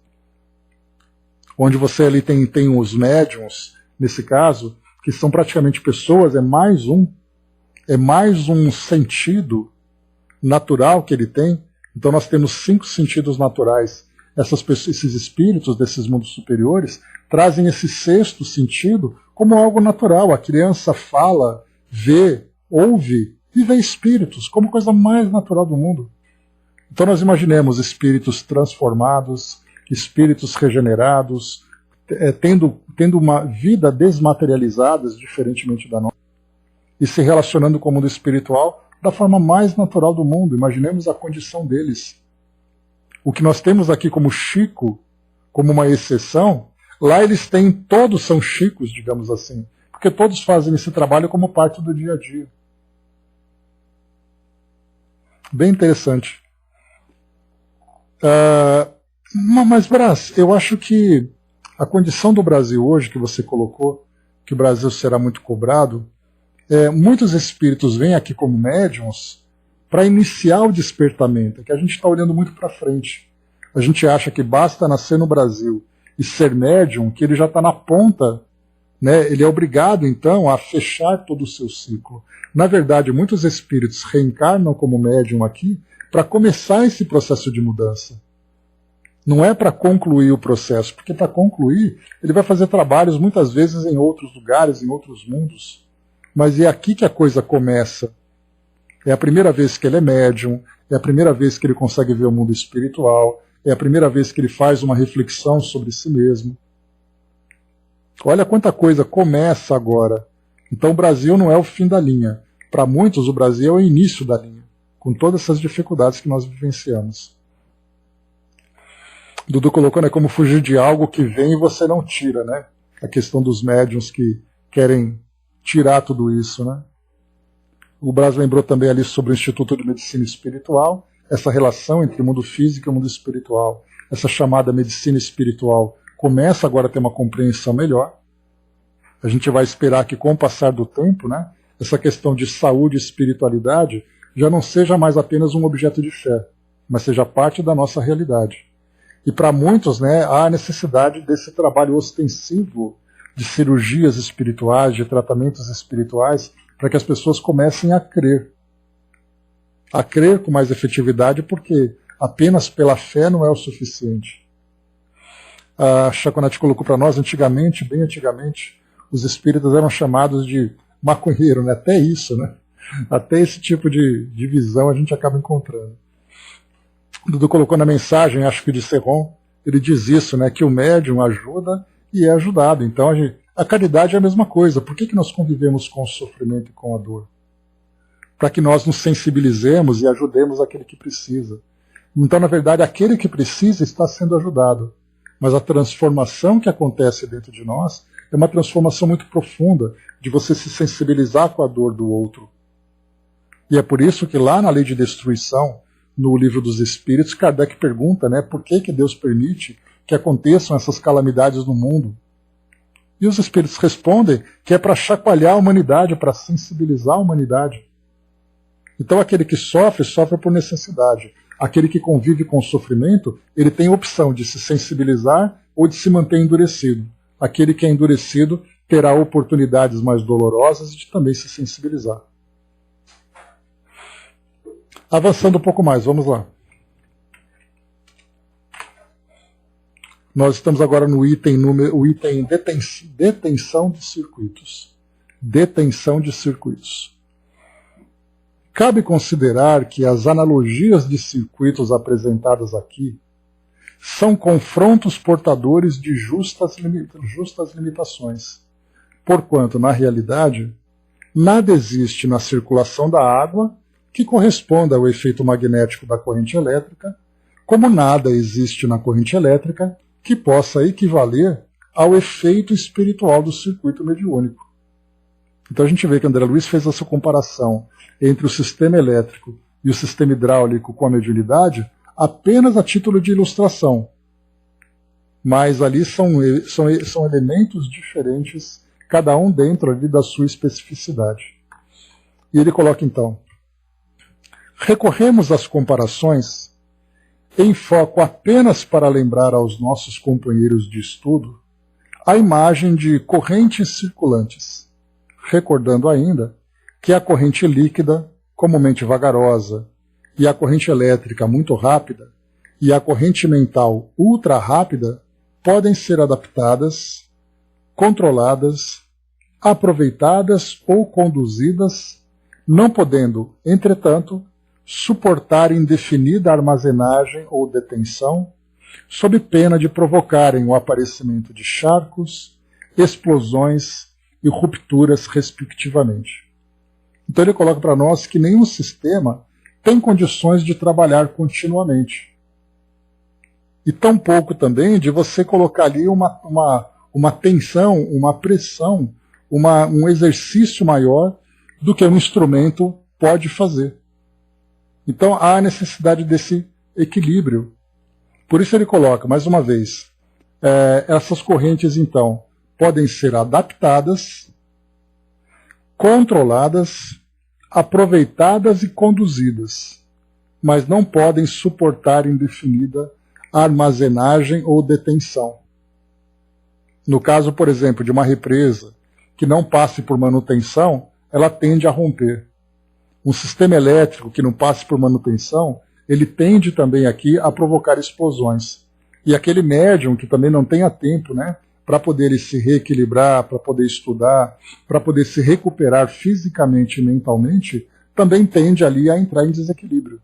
Onde você ali tem os médiums, nesse caso, que são praticamente pessoas, é mais um sentido natural que ele tem. Então nós temos 5 sentidos naturais. Esses espíritos desses mundos superiores trazem esse 6º sentido como algo natural. A criança fala, vê, ouve e vê espíritos como coisa mais natural do mundo. Então nós imaginemos espíritos transformados, espíritos regenerados, tendo uma vida desmaterializada, diferentemente da nossa, e se relacionando com o mundo espiritual da forma mais natural do mundo. Imaginemos a condição deles. O que nós temos aqui como Chico, como uma exceção, lá eles têm, todos são Chicos, digamos assim, porque todos fazem esse trabalho como parte do dia a dia. Bem interessante. Mas, Brás, eu acho que a condição do Brasil hoje, que você colocou, que o Brasil será muito cobrado, muitos espíritos vêm aqui como médiums para iniciar o despertamento, que a gente está olhando muito para frente. A gente acha que basta nascer no Brasil e ser médium, que ele já está na ponta, né? Ele é obrigado, então, a fechar todo o seu ciclo. Na verdade, muitos espíritos reencarnam como médium aqui para começar esse processo de mudança. Não é para concluir o processo, porque para concluir, ele vai fazer trabalhos muitas vezes em outros lugares, em outros mundos. Mas é aqui que a coisa começa. É a primeira vez que ele é médium, é a primeira vez que ele consegue ver o mundo espiritual, é a primeira vez que ele faz uma reflexão sobre si mesmo. Olha quanta coisa começa agora. Então o Brasil não é o fim da linha. Para muitos, o Brasil é o início da linha, com todas essas dificuldades que nós vivenciamos. Dudu colocou, né, como fugir de algo que vem e você não tira, né? A questão dos médiuns que querem tirar tudo isso, né? O Brás lembrou também ali sobre o Instituto de Medicina Espiritual, essa relação entre o mundo físico e o mundo espiritual. Essa chamada medicina espiritual começa agora a ter uma compreensão melhor. A gente vai esperar que, com o passar do tempo, né, essa questão de saúde e espiritualidade já não seja mais apenas um objeto de fé, mas seja parte da nossa realidade. E para muitos, né, há a necessidade desse trabalho ostensivo de cirurgias espirituais, de tratamentos espirituais, para que as pessoas comecem a crer com mais efetividade, porque apenas pela fé não é o suficiente. A Chaconete colocou para nós, antigamente, bem antigamente, os espíritas eram chamados de maconheiro, né? Até isso, né? Até esse tipo de visão a gente acaba encontrando. O Dudu colocou na mensagem, acho que de Serron, ele diz isso, né? Que o médium ajuda e é ajudado. Então a caridade é a mesma coisa. Por que nós convivemos com o sofrimento e com a dor? Para que nós nos sensibilizemos e ajudemos aquele que precisa. Então, na verdade, aquele que precisa está sendo ajudado. Mas a transformação que acontece dentro de nós é uma transformação muito profunda, de você se sensibilizar com a dor do outro. E é por isso que lá na Lei de Destruição, no Livro dos Espíritos, Kardec pergunta, né, por que Deus permite que aconteçam essas calamidades no mundo? E os Espíritos respondem que é para chacoalhar a humanidade, para sensibilizar a humanidade. Então aquele que sofre, sofre por necessidade. Aquele que convive com o sofrimento, ele tem a opção de se sensibilizar ou de se manter endurecido. Aquele que é endurecido terá oportunidades mais dolorosas de também se sensibilizar. Avançando um pouco mais, vamos lá. Nós estamos agora no item detenção de circuitos. Detenção de circuitos. Cabe considerar que as analogias de circuitos apresentadas aqui são confrontos portadores de justas limitações, porquanto, na realidade, nada existe na circulação da água que corresponda ao efeito magnético da corrente elétrica, como nada existe na corrente elétrica que possa equivaler ao efeito espiritual do circuito mediúnico. Então a gente vê que André Luiz fez essa comparação entre o sistema elétrico e o sistema hidráulico com a mediunidade apenas a título de ilustração. Mas ali são elementos diferentes, cada um dentro ali da sua especificidade. E ele coloca então: recorremos às comparações em foco apenas para lembrar aos nossos companheiros de estudo a imagem de correntes circulantes, recordando ainda que a corrente líquida, comumente vagarosa, e a corrente elétrica muito rápida, e a corrente mental ultra rápida podem ser adaptadas, controladas, aproveitadas ou conduzidas, não podendo, entretanto, suportar indefinida armazenagem ou detenção, sob pena de provocarem o aparecimento de charcos, explosões e rupturas, respectivamente. Então ele coloca para nós que nenhum sistema tem condições de trabalhar continuamente. E tampouco também de você colocar ali uma tensão, uma pressão, um exercício maior do que um instrumento pode fazer. Então há a necessidade desse equilíbrio. Por isso ele coloca, mais uma vez, essas correntes então podem ser adaptadas, controladas, aproveitadas e conduzidas, mas não podem suportar indefinida armazenagem ou detenção. No caso, por exemplo, de uma represa que não passe por manutenção, ela tende a romper. Um sistema elétrico que não passe por manutenção, ele tende também aqui a provocar explosões. E aquele médium que também não tenha tempo, né, para poder se reequilibrar, para poder estudar, para poder se recuperar fisicamente e mentalmente, também tende ali a entrar em desequilíbrio.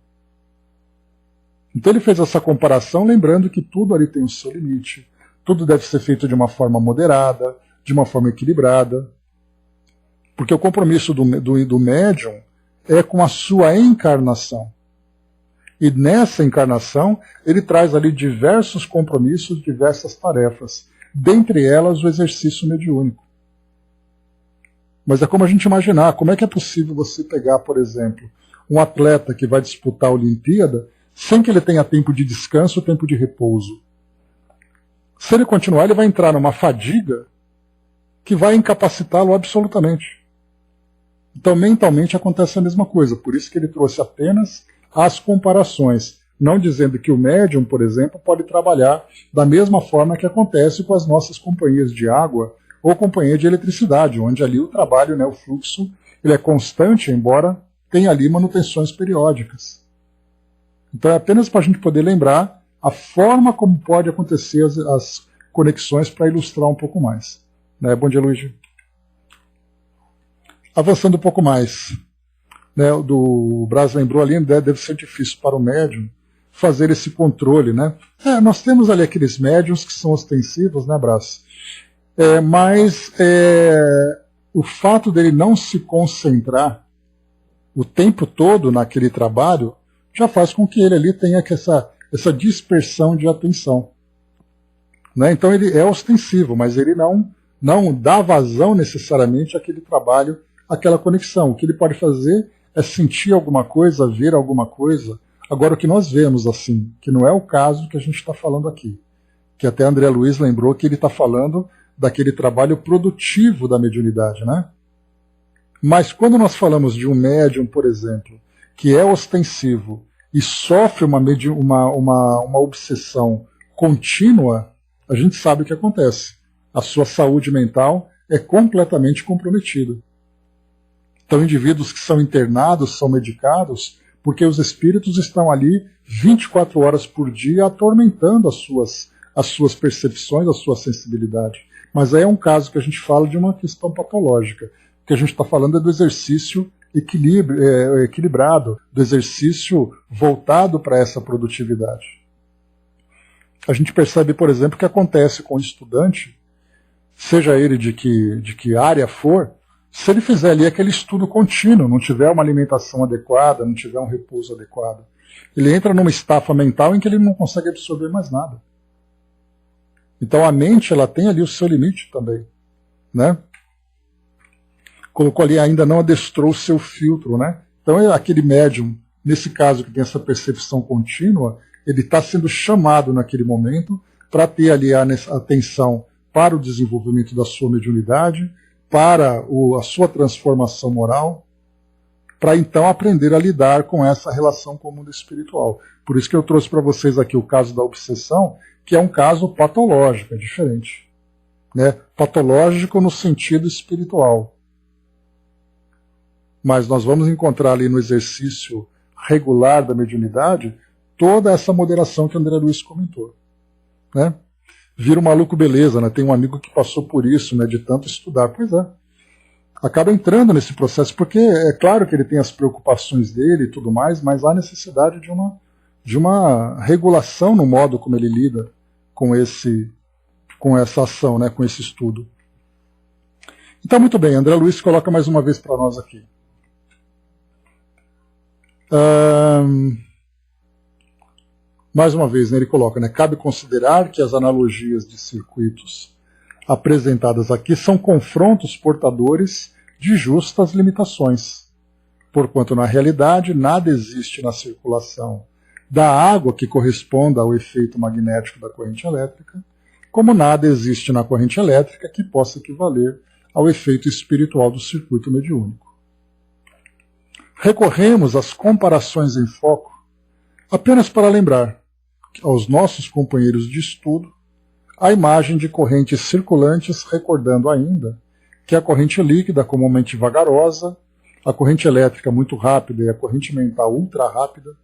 Então ele fez essa comparação lembrando que tudo ali tem o seu limite, tudo deve ser feito de uma forma moderada, de uma forma equilibrada, porque o compromisso do médium é com a sua encarnação. E nessa encarnação, ele traz ali diversos compromissos, diversas tarefas, dentre elas o exercício mediúnico. Mas é como a gente imaginar, como é que é possível você pegar, por exemplo, um atleta que vai disputar a Olimpíada sem que ele tenha tempo de descanso, tempo de repouso. Se ele continuar, ele vai entrar numa fadiga que vai incapacitá-lo absolutamente. Então, mentalmente acontece a mesma coisa, por isso que ele trouxe apenas as comparações, não dizendo que o médium, por exemplo, pode trabalhar da mesma forma que acontece com as nossas companhias de água ou companhia de eletricidade, onde ali o trabalho, né, o fluxo, ele é constante, embora tenha ali manutenções periódicas. Então é apenas para a gente poder lembrar a forma como pode acontecer as conexões para ilustrar um pouco mais. Né? Bom dia, Luiz. Avançando um pouco mais, né, o Braz lembrou ali, deve ser difícil para o médium fazer esse controle. Né? Nós temos ali aqueles médiums que são ostensivos, né, Braz? Mas o fato dele não se concentrar o tempo todo naquele trabalho já faz com que ele ali tenha essa dispersão de atenção. Né? Então ele é ostensivo, mas ele não dá vazão necessariamente àquele trabalho, àquela conexão. O que ele pode fazer é sentir alguma coisa, ver alguma coisa. Agora, o que nós vemos assim, que não é o caso que a gente está falando aqui, que até André Luiz lembrou que ele está falando daquele trabalho produtivo da mediunidade, né? Mas quando nós falamos de um médium, por exemplo, que é ostensivo e sofre uma obsessão contínua, a gente sabe o que acontece. A sua saúde mental é completamente comprometida. Então, indivíduos que são internados, são medicados, porque os espíritos estão ali 24 horas por dia atormentando as suas percepções, a sua sensibilidade. Mas aí é um caso que a gente fala de uma questão patológica. O que a gente está falando é do exercício equilibrado, do exercício voltado para essa produtividade. A gente percebe, por exemplo, que acontece com o estudante, seja ele de que área for, se ele fizer ali aquele estudo contínuo, não tiver uma alimentação adequada, não tiver um repouso adequado, ele entra numa estafa mental em que ele não consegue absorver mais nada. Então a mente, ela tem ali o seu limite também, né? Colocou ali, ainda não adestrou o seu filtro, né? Então aquele médium, nesse caso que tem essa percepção contínua, ele está sendo chamado naquele momento para ter ali a atenção para o desenvolvimento da sua mediunidade, para a sua transformação moral, para então aprender a lidar com essa relação com o mundo espiritual. Por isso que eu trouxe para vocês aqui o caso da obsessão, que é um caso patológico, é diferente, né? Patológico no sentido espiritual. Mas nós vamos encontrar ali no exercício regular da mediunidade toda essa moderação que André Luiz comentou, né? Vira um maluco beleza, né? Tem um amigo que passou por isso, né? De tanto estudar. Pois é. Acaba entrando nesse processo, porque é claro que ele tem as preocupações dele e tudo mais, mas há necessidade de uma regulação no modo como ele lida com essa ação, né? Com esse estudo. Então, muito bem, André Luiz coloca mais uma vez para nós aqui. Mais uma vez, né, ele coloca, né, cabe considerar que as analogias de circuitos apresentadas aqui são confrontos portadores de justas limitações, porquanto na realidade nada existe na circulação da água que corresponda ao efeito magnético da corrente elétrica, como nada existe na corrente elétrica que possa equivaler ao efeito espiritual do circuito mediúnico. Recorremos às comparações em foco apenas para lembrar aos nossos companheiros de estudo a imagem de correntes circulantes, recordando ainda que a corrente líquida comumente vagarosa, a corrente elétrica muito rápida e a corrente mental ultra rápida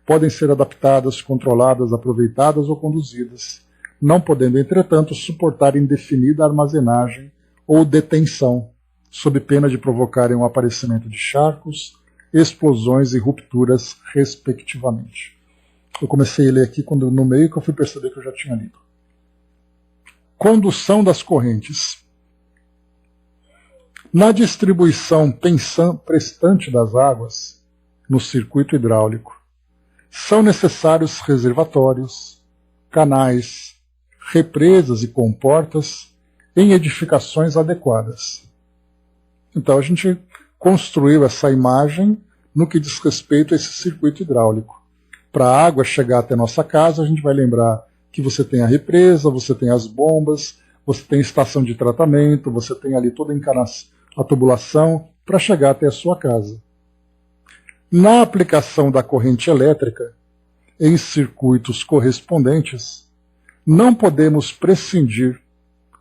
podem ser adaptadas, controladas, aproveitadas ou conduzidas, não podendo, entretanto, suportar indefinida armazenagem ou detenção, sob pena de provocarem o aparecimento de charcos, explosões e rupturas, respectivamente. Eu comecei a ler aqui no meio que eu fui perceber que eu já tinha lido. Condução das correntes. Na distribuição prestante das águas, no circuito hidráulico, são necessários reservatórios, canais, represas e comportas em edificações adequadas. Então a gente construiu essa imagem no que diz respeito a esse circuito hidráulico. Para a água chegar até nossa casa, a gente vai lembrar que você tem a represa, você tem as bombas, você tem estação de tratamento, você tem ali toda a tubulação para chegar até a sua casa. Na aplicação da corrente elétrica em circuitos correspondentes, não podemos prescindir,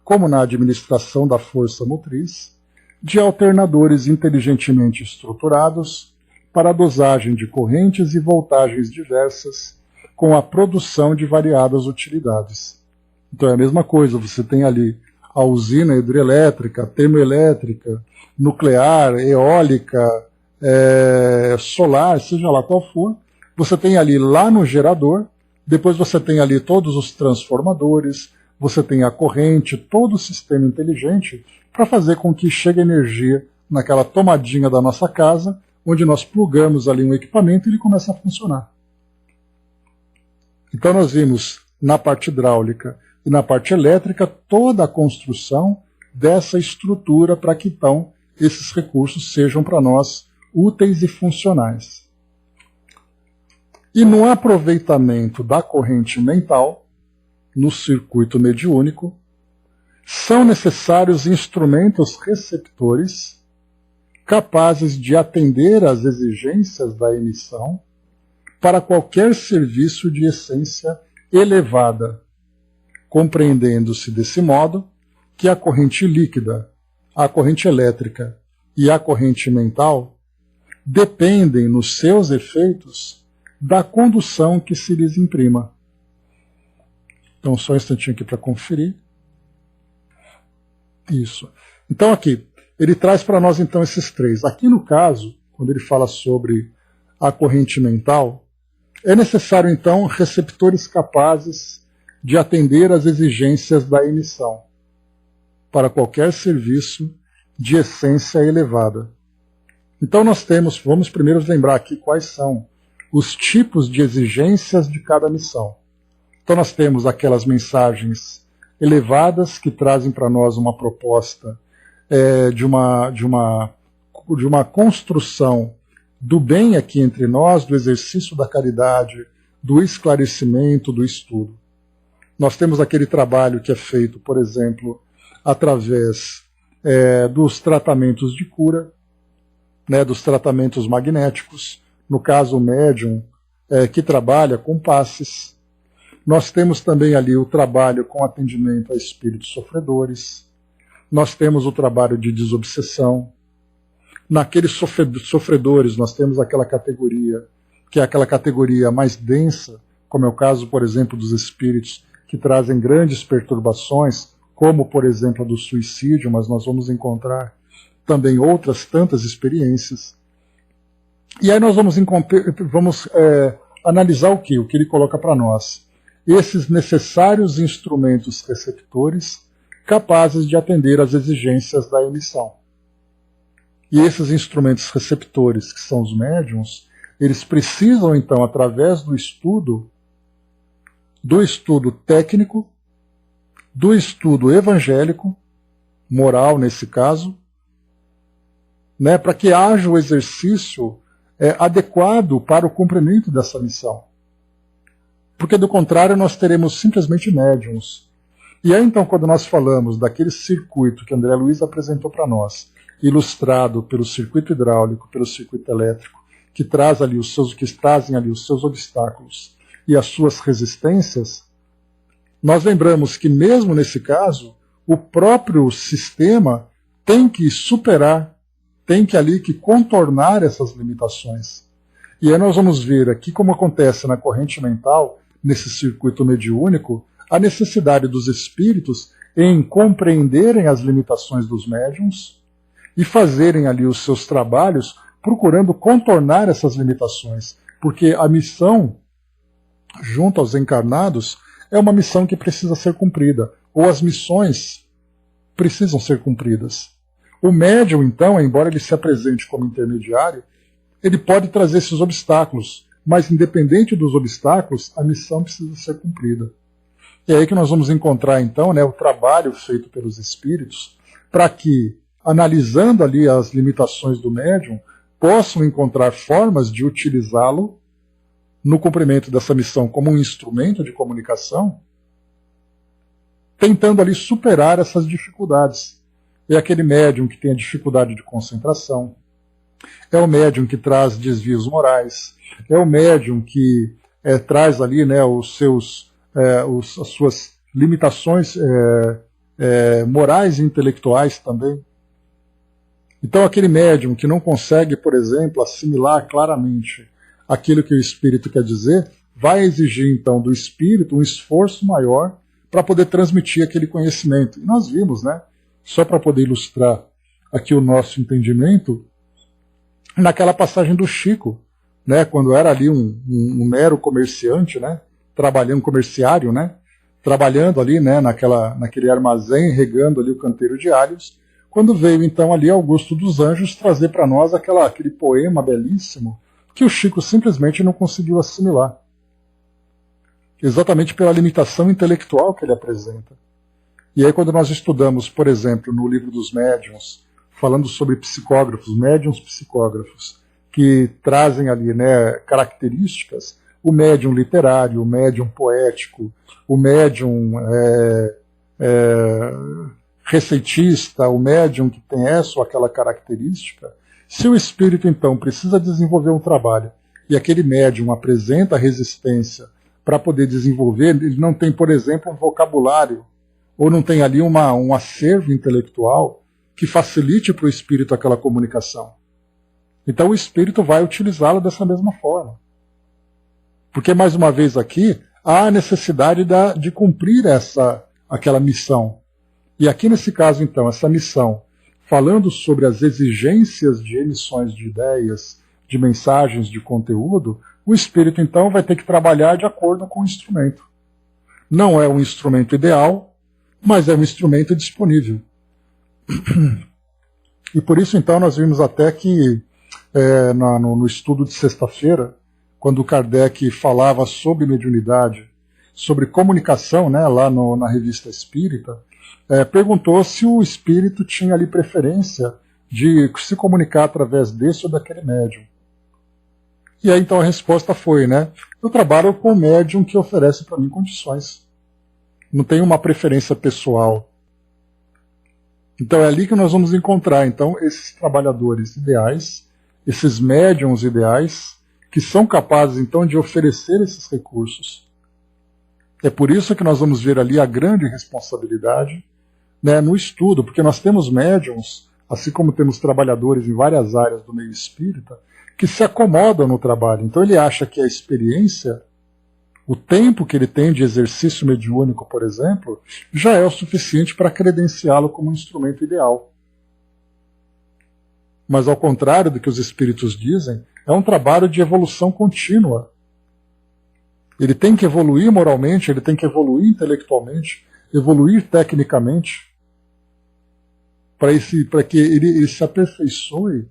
como na administração da força motriz, de alternadores inteligentemente estruturados para a dosagem de correntes e voltagens diversas, com a produção de variadas utilidades. Então é a mesma coisa, você tem ali a usina hidrelétrica, termoelétrica, nuclear, eólica, solar, seja lá qual for, você tem ali lá no gerador, depois você tem ali todos os transformadores, você tem a corrente, todo o sistema inteligente para fazer com que chegue energia naquela tomadinha da nossa casa, onde nós plugamos ali um equipamento e ele começa a funcionar. Então nós vimos na parte hidráulica e na parte elétrica toda a construção dessa estrutura para que então esses recursos sejam para nós úteis e funcionais. E no aproveitamento da corrente mental, no circuito mediúnico, são necessários instrumentos receptores capazes de atender às exigências da emissão para qualquer serviço de essência elevada, compreendendo-se desse modo que a corrente líquida, a corrente elétrica e a corrente mental dependem, nos seus efeitos, da condução que se lhes imprima. Então, só um instantinho aqui para conferir. Isso. Então, aqui, ele traz para nós, então, esses três. Aqui, no caso, quando ele fala sobre a corrente mental, é necessário, então, receptores capazes de atender às exigências da emissão para qualquer serviço de essência elevada. Então, nós temos, vamos primeiro lembrar aqui quais são os tipos de exigências de cada missão. Então, nós temos aquelas mensagens elevadas que trazem para nós uma proposta de uma construção do bem aqui entre nós, do exercício da caridade, do esclarecimento, do estudo. Nós temos aquele trabalho que é feito, por exemplo, através dos tratamentos de cura, né, dos tratamentos magnéticos, no caso o médium que trabalha com passes. Nós temos também ali o trabalho com atendimento a espíritos sofredores. Nós temos o trabalho de desobsessão. Naqueles sofredores nós temos aquela categoria, que é aquela categoria mais densa, como é o caso, por exemplo, dos espíritos que trazem grandes perturbações, como, por exemplo, a do suicídio, mas nós vamos encontrar também outras tantas experiências. E aí nós vamos analisar o que ele coloca para nós. Esses necessários instrumentos receptores capazes de atender às exigências da emissão. E esses instrumentos receptores, que são os médiums, eles precisam, então, através do estudo técnico, do estudo evangélico, moral nesse caso, né, para que haja o exercício adequado para o cumprimento dessa missão. Porque, do contrário, nós teremos simplesmente médiums. E aí, então, quando nós falamos daquele circuito que André Luiz apresentou para nós, ilustrado pelo circuito hidráulico, pelo circuito elétrico, que trazem ali os seus obstáculos e as suas resistências, nós lembramos que, mesmo nesse caso, o próprio sistema tem que superar, tem que contornar essas limitações. E aí nós vamos ver aqui, como acontece na corrente mental, nesse circuito mediúnico, a necessidade dos espíritos em compreenderem as limitações dos médiums e fazerem ali os seus trabalhos procurando contornar essas limitações, porque a missão junto aos encarnados é uma missão que precisa ser cumprida, ou as missões precisam ser cumpridas. O médium, então, embora ele se apresente como intermediário, ele pode trazer esses obstáculos, mas independente dos obstáculos, a missão precisa ser cumprida. É aí que nós vamos encontrar, então, o trabalho feito pelos espíritos para que, analisando ali as limitações do médium, possam encontrar formas de utilizá-lo no cumprimento dessa missão como um instrumento de comunicação, tentando ali superar essas dificuldades. É aquele médium que tem a dificuldade de concentração, é o médium que traz desvios morais, é o médium que traz ali as suas limitações morais e intelectuais também. Então, aquele médium que não consegue, por exemplo, assimilar claramente aquilo que o espírito quer dizer, vai exigir, então, do espírito um esforço maior para poder transmitir aquele conhecimento. E nós vimos, só para poder ilustrar aqui o nosso entendimento, naquela passagem do Chico, quando era ali um mero comerciante, trabalhando, comerciário, trabalhando ali naquele armazém, regando ali o canteiro de alhos, quando veio então ali Augusto dos Anjos trazer para nós aquele poema belíssimo que o Chico simplesmente não conseguiu assimilar. Exatamente pela limitação intelectual que ele apresenta. E aí quando nós estudamos, por exemplo, no livro dos médiuns, falando sobre psicógrafos, médiuns psicógrafos, que trazem ali características, o médium literário, o médium poético, o médium receitista, o médium que tem essa ou aquela característica, se o espírito então precisa desenvolver um trabalho e aquele médium apresenta resistência para poder desenvolver, ele não tem, por exemplo, um vocabulário, ou não tem ali um acervo intelectual que facilite para o espírito aquela comunicação. Então o espírito vai utilizá-la dessa mesma forma. Porque, mais uma vez aqui, há a necessidade de cumprir aquela missão. E aqui nesse caso, então, essa missão, falando sobre as exigências de emissões de ideias, de mensagens, de conteúdo, o espírito, então, vai ter que trabalhar de acordo com o instrumento. Não é um instrumento ideal, mas é um instrumento disponível. E por isso, então, nós vimos até que no estudo de sexta-feira, quando Kardec falava sobre mediunidade, sobre comunicação, né, lá na Revista Espírita, perguntou se o espírito tinha ali preferência de se comunicar através desse ou daquele médium. E aí então a resposta foi, né, eu trabalho com o médium que oferece para mim condições. Não tenho uma preferência pessoal. Então é ali que nós vamos encontrar então esses trabalhadores ideais, esses médiums ideais, que são capazes então de oferecer esses recursos. É por isso que nós vamos ver ali a grande responsabilidade, né, no estudo, porque nós temos médiums, assim como temos trabalhadores em várias áreas do meio espírita, que se acomodam no trabalho. Então ele acha que a experiência, o tempo que ele tem de exercício mediúnico, por exemplo, já é o suficiente para credenciá-lo como um instrumento ideal. Mas ao contrário do que os espíritos dizem, é um trabalho de evolução contínua. Ele tem que evoluir moralmente, ele tem que evoluir intelectualmente, evoluir tecnicamente, para que ele se aperfeiçoe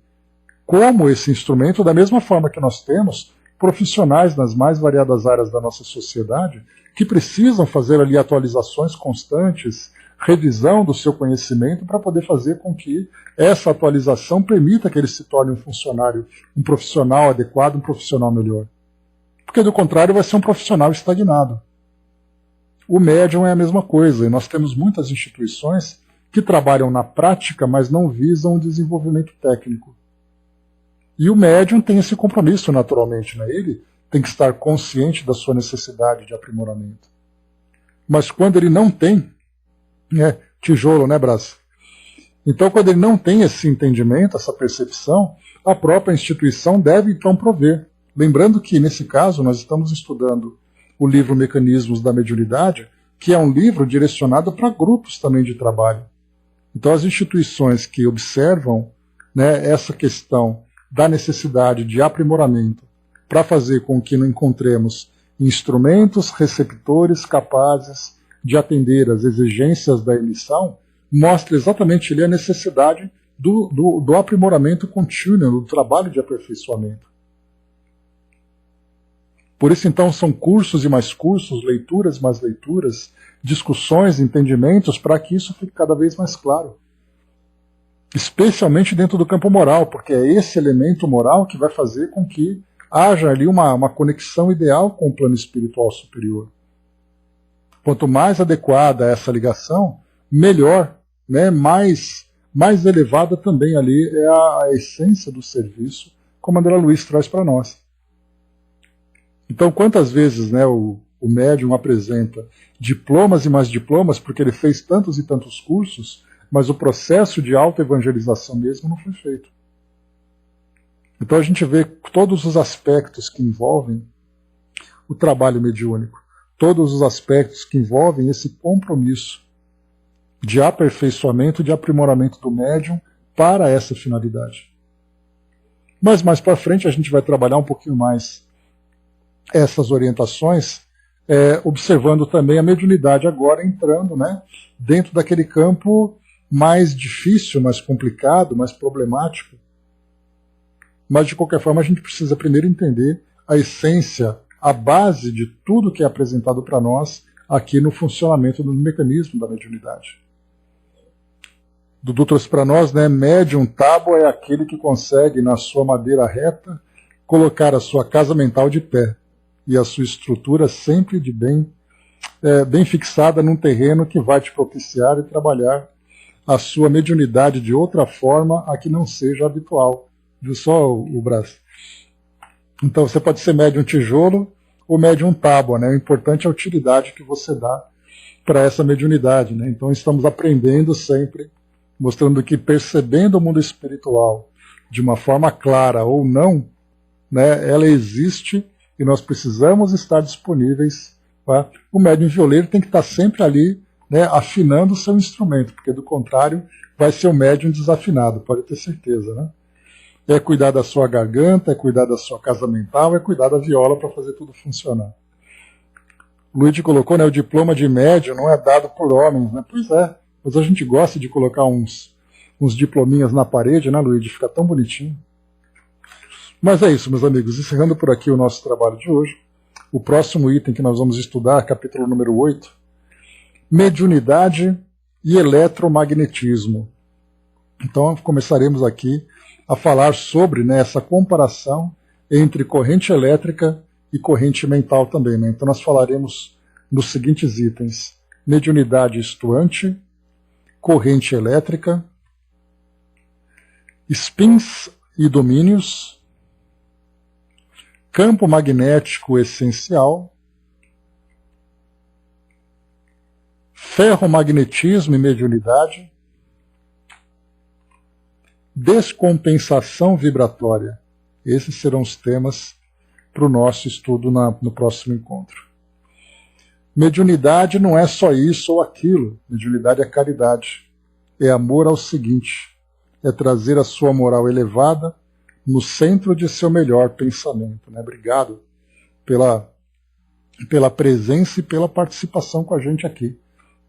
como esse instrumento, da mesma forma que nós temos profissionais nas mais variadas áreas da nossa sociedade que precisam fazer ali atualizações constantes, revisão do seu conhecimento para poder fazer com que essa atualização permita que ele se torne um funcionário, um profissional adequado, um profissional melhor. Porque do contrário vai ser um profissional estagnado. O médium é a mesma coisa, e nós temos muitas instituições que trabalham na prática, mas não visam o desenvolvimento técnico. E o médium tem esse compromisso naturalmente, né? Ele tem que estar consciente da sua necessidade de aprimoramento. Mas quando ele não tem, tijolo, né, Brás? Então, quando ele não tem esse entendimento, essa percepção, a própria instituição deve então prover. Lembrando que, nesse caso, nós estamos estudando o livro Mecanismos da Mediunidade, que é um livro direcionado para grupos também de trabalho. Então, as instituições que observam, né, essa questão da necessidade de aprimoramento para fazer com que não encontremos instrumentos receptores capazes de atender às exigências da emissão, mostra exatamente ali a necessidade do aprimoramento contínuo, do trabalho de aperfeiçoamento. Por isso, então, são cursos e mais cursos, leituras e mais leituras, discussões, entendimentos, para que isso fique cada vez mais claro. Especialmente dentro do campo moral, porque é esse elemento moral que vai fazer com que haja ali uma conexão ideal com o plano espiritual superior. Quanto mais adequada essa ligação, melhor, né, mais elevada também ali é a essência do serviço, como André Luiz traz para nós. Então, quantas vezes, né, o médium apresenta diplomas e mais diplomas, porque ele fez tantos e tantos cursos, mas o processo de autoevangelização mesmo não foi feito. Então a gente vê todos os aspectos que envolvem o trabalho mediúnico, todos os aspectos que envolvem esse compromisso de aperfeiçoamento, de aprimoramento do médium para essa finalidade. Mas mais para frente a gente vai trabalhar um pouquinho mais essas orientações, observando também a mediunidade agora entrando, né, dentro daquele campo mais difícil, mais complicado, mais problemático. Mas, de qualquer forma, a gente precisa primeiro entender a essência, a base de tudo que é apresentado para nós aqui no funcionamento do mecanismo da mediunidade. Dudu trouxe para nós, né, médium tábua é aquele que consegue, na sua madeira reta, colocar a sua casa mental de pé e a sua estrutura sempre de bem fixada num terreno que vai te propiciar e trabalhar a sua mediunidade de outra forma a que não seja habitual. Viu só o Brás? Então você pode ser médium tijolo ou médium tábua, né? O importante é a utilidade que você dá para essa mediunidade, né? Então estamos aprendendo sempre, mostrando que percebendo o mundo espiritual, de uma forma clara ou não, né, ela existe e nós precisamos estar disponíveis. Tá? O médium violeiro tem que estar sempre ali, né, afinando o seu instrumento, porque do contrário vai ser um médium desafinado, pode ter certeza. Né? É cuidar da sua garganta, é cuidar da sua casa mental, é cuidar da viola para fazer tudo funcionar. O Luigi colocou, né, o diploma de médium não é dado por homens. Né? Pois é, mas a gente gosta de colocar uns diplominhas na parede, né, Luigi? Fica tão bonitinho. Mas é isso, meus amigos. Encerrando por aqui o nosso trabalho de hoje. O próximo item que nós vamos estudar, capítulo número 8, mediunidade e eletromagnetismo. Então começaremos aqui a falar sobre, né, essa comparação entre corrente elétrica e corrente mental também. Né? Então nós falaremos dos seguintes itens: mediunidade estuante, corrente elétrica, spins e domínios, campo magnético essencial, ferromagnetismo e mediunidade, descompensação vibratória. Esses serão os temas para o nosso estudo no próximo encontro. Mediunidade não é só isso ou aquilo. Mediunidade é caridade. É amor ao seguinte: é trazer a sua moral elevada no centro de seu melhor pensamento. Né? Obrigado pela presença e pela participação com a gente aqui.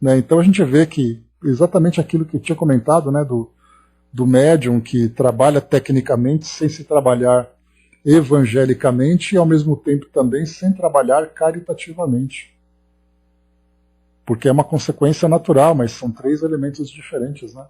Né? Então a gente vê que exatamente aquilo que eu tinha comentado, né, do médium que trabalha tecnicamente sem se trabalhar evangelicamente e ao mesmo tempo também sem trabalhar caritativamente. Porque é uma consequência natural, mas são três elementos diferentes. Né?